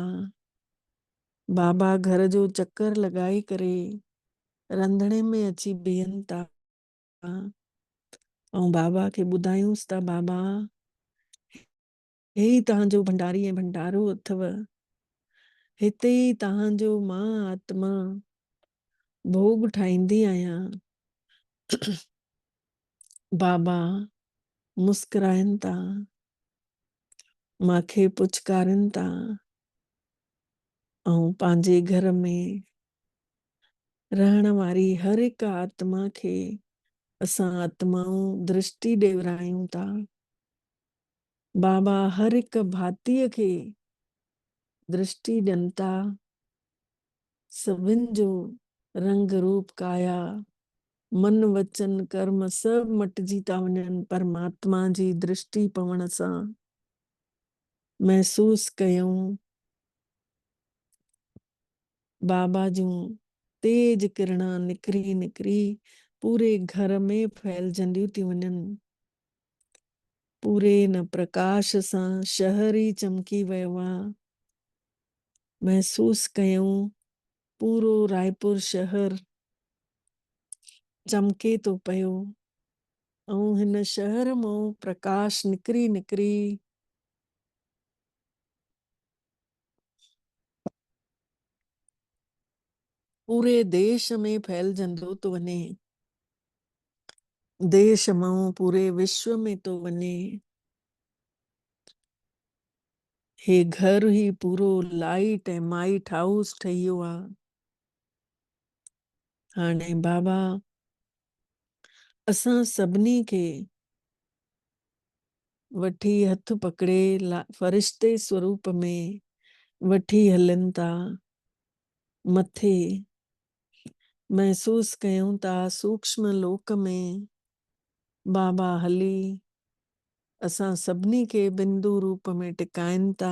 [SPEAKER 3] बाबा घर जो चक्कर लॻाए करे रंधिणे में अची बीहनि था ऐं बाबा खे ॿुधायूंसि था, बाबा हे ई तव्हांजो भंडारी ऐं भंडारो अथव, हिते ई तव्हांजो मां आत्मा भोग ठाहींदी आहियां। बाबा मुस्कुराइनि था, मांखे पुचकारनि था ऐं पंहिंजे घर में रहण वारी हर हिकु आत्मा खे असां आत्माऊं दृष्टि ॾेरायूं था। बाबा हर हिकु भातीअ खे दृष्टि ॾियनि था। सभिनि जो रंग रूप काया मन वचन कर्म सभु मटिजी था वञनि परमात्मा जी दृष्टि पवण सां। महसूस कयूं बाबा जूं तेज किरणा निकिरी निकिरी पूरे घर में फैलजंदियूं थी वञनि। पूरे न प्रकाश सां शहर ई चमकी वियो आहे। महसूस कयूं पूरो रायपुर शहर चमके थो पियो ऐं हिन शहर मां प्रकाश निकिरी निकिरी पूरे देश में फैलजंदो थो वञे। देश मां पूरे विश्व में थो वञे। हे घर ही पूरो लाइट ऐं माइट हाउस ठही वियो आहे। हाणे बाबा असां सभिनी खे वठी हथ पकड़े फरिश्ते स्वरूप में वठी हलनि था मथे। महसूस कयूं था सूक्ष्म लोक में बाबा हली असां सभिनी खे बिंदु रूप में टिकाइनि था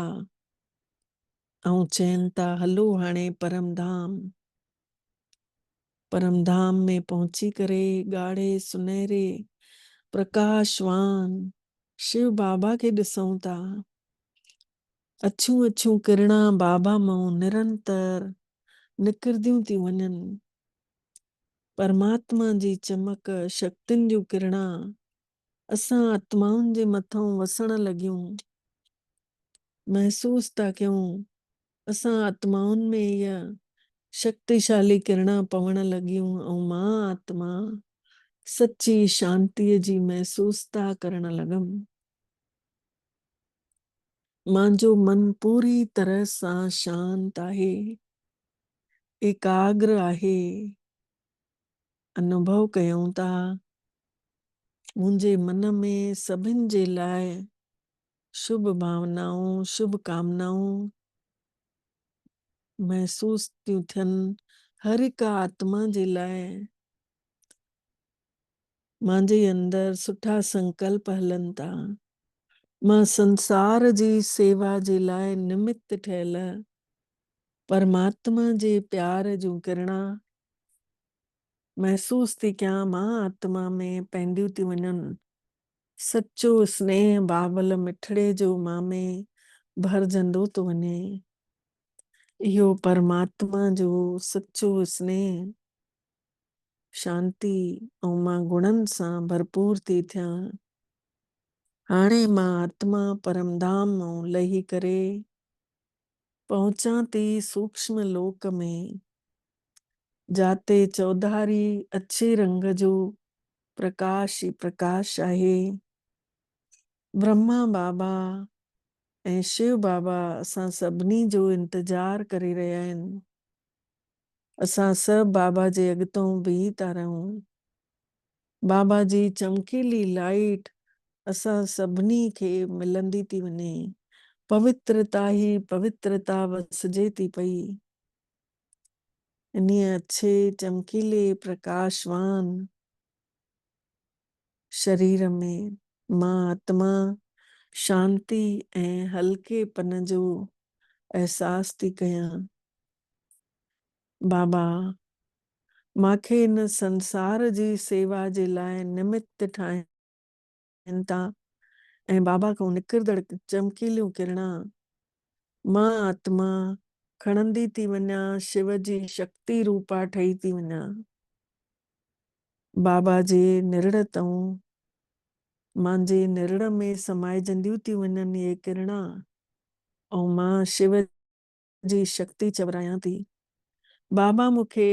[SPEAKER 3] ऐं चवनि था हलो हाणे परम धाम। परम धाम में पहुची करे ॻाढ़े सुनहरे प्रकाशवान शिव बाबा खे ॾिसूं था। अछूं अछूं किरणा बाबा मां निरंतर निकिरंदियूं थी वञनि। परमात्मा जी चमक शक्तियुनि जूं किरणा असां आत्माउनि जे मथां वसण लॻियूं। महसूस था कयूं असां आत्माउनि में इहा शक्तिशाली किरणा पवण लॻियूं ऐं मां आत्मा सच्ची शांतीअ जी महसूस था करण लॻमि। मुंहिंजो मन पूरी तरह सां शांत आहे, एकाग्र आहे। अनुभव कयूं था मुंहिंजे मन में सभिनि जे लाइ शुभ भावनाऊं शुभ कामनाऊं महसूस थियूं थियनि। हर हिकु आत्मा जे लाइ मुंहिंजे अंदरि सुठा संकल्प हलनि था। मां संसार जी सेवा जे लाइ निमित्त ठहियल परमात्मा जे प्यार जूं किरणा महसूस थी कयां। मां आत्मा में पवंदियूं थी वञनि। सचो स्नेह बाबल मिठड़े जो मां में भरजंदो थो वञे। इहो परमात्मा जो सचो स्नेह शांती ऐं मां गुणनि सां भरपूर थी थियां। हाणे मां आत्मा परमधाम मां लही करे पहुचां थी सूक्ष्म लोक में, जाते चौधारी अच्छे रंग जो प्रकाश ई प्रकाश आहे। ब्रह्मा बाबा ऐं शिव बाबा असां सभिनी जो इंतजार करे रहिया आहिनि। असां सभु बाबा जे अॻितों बीही था रहूं। बाबा जी चमकीली लाइट असां सभिनी खे मिलंदी थी वञे। पवित्रता ही पवित्रता वसजे थी पई। इन्हीं अच्छे चमकीले प्रकाशवान शरीर में मां आत्मा शांति ऐं हल्केपन जो एहसास थी कयां। बाबा मांखे इन संसार जी सेवा जे लाइ निमित्त ठाहिनि था ऐं बाबा खां निकिरंदड़ चमकीलियूं किरणा मां आत्मा खणंदी थी वञा, शिव जी शक्ति रूपा ठही थी वञा। बाबा जे निरड़ तां मांजे निरड़ में समाइजंदियूं थी वञनि इहे किरणा ऐं मां शिव जी शक्ति चवरायां थी। बाबा मूंखे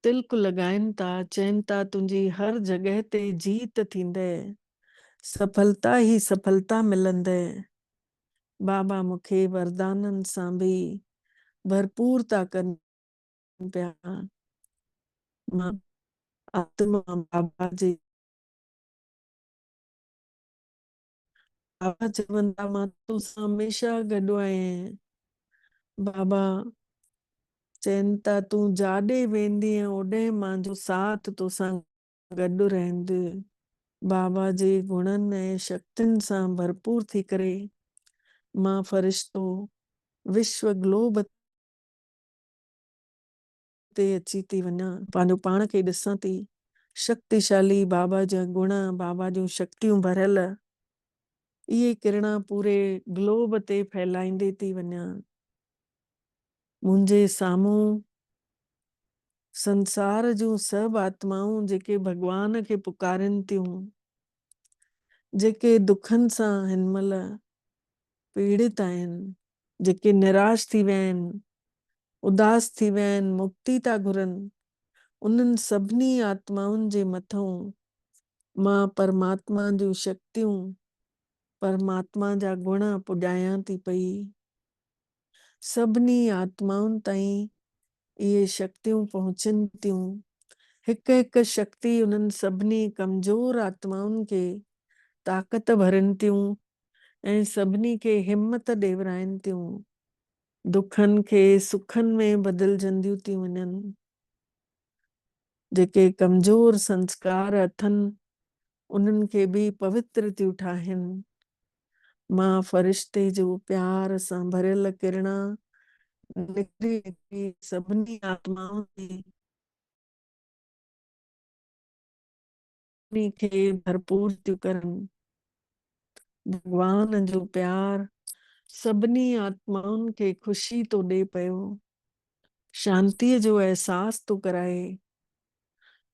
[SPEAKER 3] तिलक लॻाइनि था, चवनि था तुंहिंजी हर जॻह ते जीत थींदे, सफलता ही सफलता मिलंदे। बाबा मूंखे वरदाननि सां बि भरपूर था कनि पिया। मां आत्मा बाबा जे बाबा चवनि था मां तोसां हमेशह गॾु आहियां। बाबा चवनि था तूं जाॾे वेंदी ओॾे मुंहिंजो साथ तोसां गॾु रहंदे। बाबा जे गुणनि ऐं शक्तियुनि सां भरपूर थी करे मां फरिश्तो विश्व ग्लोब ते अची थी वञा। पंहिंजो पाण खे ॾिसां थी शक्तिशाली बाबा जा गुण, बाबा जूं शक्तियूं भरियल इहे किरणा पूरे ग्लोब ते फैलाईंदे थी वञा। मुंहिंजे साम्हूं संसार जूं सभु आत्माऊं जेके भॻवान खे पुकारनि थियूं, जेके दुखनि सां हिन महिल पीड़ित आहिनि, जेके निराश थी विया आहिनि, उदास थी विया आहिनि, मुक्ति था घुरनि, उन्हनि सभिनी आत्माउनि जे मथां मां परमात्मा जूं शक्तियूं, परमात्मा जा गुण पुॼायां थी पई। सभिनी आत्माउनि ताईं इहे शक्तियूं पहुचनि थियूं। हिकु हिकु शक्ति उन्हनि सभिनी कमज़ोर आत्माउनि खे ताक़त भरनि थियूं ऐं सभिनी खे हिम्मत ॾेवराइनि थियूं। दुखनि खे सुखनि में बदिलजंदियूं थी वञनि। जेके कमज़ोर संस्कार अथनि उन्हनि खे बि पवित्र थियूं ठाहिनि। मां फरिश्ते जो प्यार सां भरियल किरणा निकिरी निकिरी सभिनी आत्माउनि खे भरपूर थियूं करनि। भगवान जो प्यार सभिनी आत्माउनि खे ख़ुशी थो ॾे पियो, शांतीअ जो एहसास थो कराए,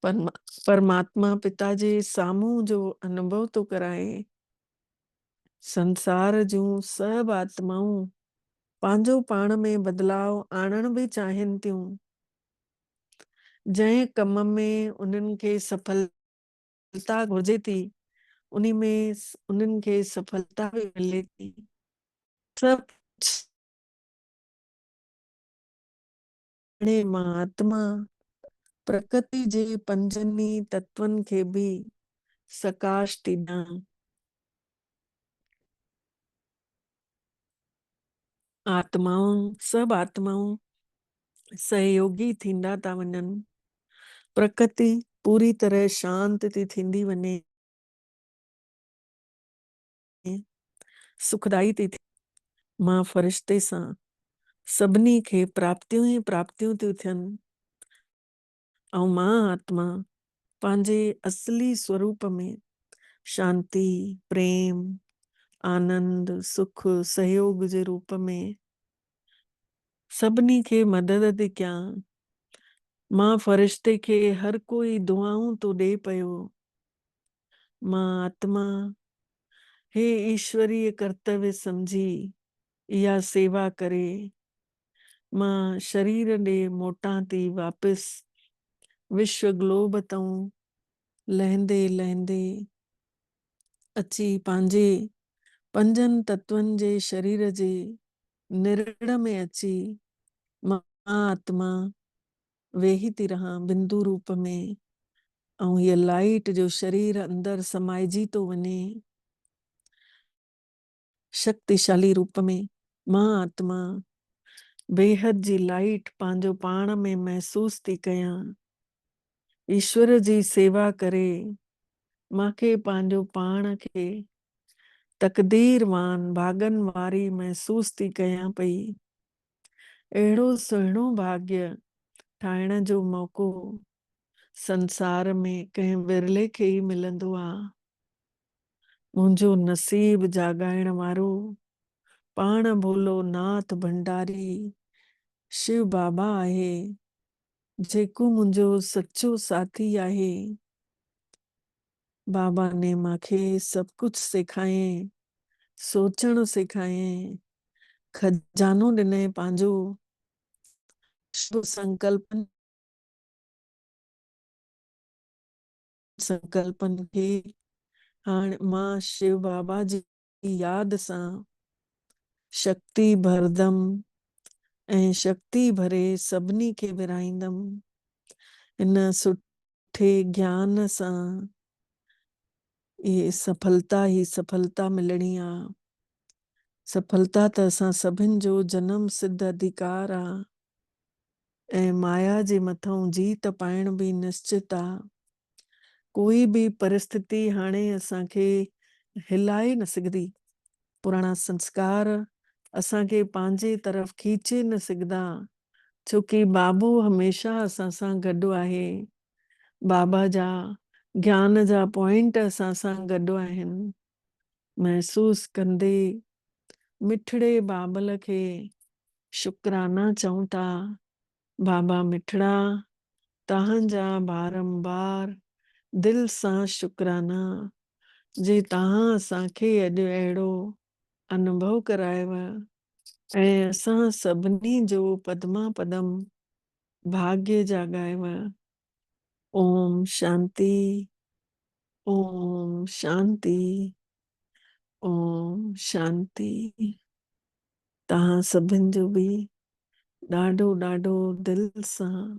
[SPEAKER 3] परमात्मा पिता जे साम्हूं जो अनुभव थो कराए। संसार जूं सभु आत्माऊं पंहिंजो पाण में बदलाव आणण बि चाहिनि थियूं। जंहिं कम में उन्हनि खे सफलता घुरिजे थी उन्हीं में उन्हनि खे सफलता बि मिले थी। सभु हाणे मां आत्मा प्रकृति जे पंजनि तत्वनि खे बि सकाश थी ॾियां। आत्माऊं सभु आत्माऊं सहयोगी थींदा था वञनि। प्रकृति पूरी तरह शांत थी थींदी वञे, सुखदाई थी थिए। मां फरिश्ते सां सभिनी खे प्राप्तियूं ई प्राप्तियूं थियूं थियनि ऐं मां आत्मा पंहिंजे असली स्वरूप में शांति, प्रेम, आनंद, सुख, सहयोग जे रूप में सभिनी खे मदद थी कयां। मां फरिश्ते खे हर कोई दुआऊं थो ॾे पियो। मां आत्मा हे ईश्वरीय कर्तव्य समझी इहा सेवा करे मां शरीर ॾे मोटां थी वापसि विश्व ग्लोब तां लहंदे लहंदे अची पंहिंजे पंजनि तत्वनि जे शरीर जे निरण में अची मां आत्मा वेही थी रहां बिंदु रूप में, ऐं हीअ लाइट जो शरीर अंदरि समाइजी थो वञे शक्तिशाली रूप में। मां आत्मा बेहद जी लाइट पंहिंजो पाण में महसूस थी कयां। ईश्वर जी सेवा करे मूंखे पंहिंजो पाण खे तक़दीरवान भागन वारी महसूस थी कयां पई। अहिड़ो सुहिणो भाग्य ठाहिण जो मौक़ो संसार में कंहिं विरले खे ई मिलंदो आहे। मुंहिंजो नसीब जाॻाइण वारो पाण भोलो नाथ भंडारी शिव बाबा आहे, जेको मुंहिंजो सच्चो साथी आहे। बाबा ने मूंखे सभु कुझु सेखारियईं, सोचणु सेखारियईं, खजानो ॾिनई पंहिंजो शुभ संकल्पनि खे। हाणे मां शिव बाबा जी यादि सां शक्ति भरदमि ऐं शक्ति भरे सभिनी खे विराईंदमि। इन सुठे ज्ञान सां ये सफलता ही सफलता मिलणी आहे। सफलता त असां सभिनि जो जन्म सिद्ध अधिकार आहे ऐं माया जे मथां जीत पाइण बि निश्चित आहे। कोई बि परिस्थिति हाणे असांखे हिलाए न सघंदी। पुराणा संस्कार असांखे पंहिंजे तरफ़ खीचे न सघंदा, छोकी बाबू हमेशह असां सां गॾु आहे। बाबा जा ज्ञान जा पॉइंट असां सां गॾु आहिनि। महसूस कंदे मिठड़े बाबल खे शुक्राना चऊं था। बाबा मिठड़ा, तव्हांजा बारंबार दिल सां शुक्राना जे तव्हां असांखे अॼु अहिड़ो अनुभव करायव ऐं असां सभिनी जो पदमा पदम भाग्य जाॻायव। ओम शांति, ओम शांति, ओम शांति। तव्हां सभिनि जो बि ॾाढो ॾाढो दिल सां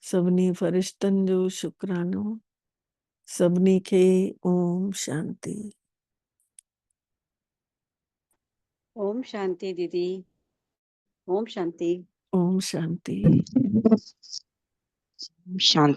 [SPEAKER 3] सभिनी फ़रिश्तनि जो शुक्रानो। सभिनी खे ओम शांति।
[SPEAKER 4] ओम शांति दीदी। ओम शांति।
[SPEAKER 3] ओम शांति।
[SPEAKER 5] शांति।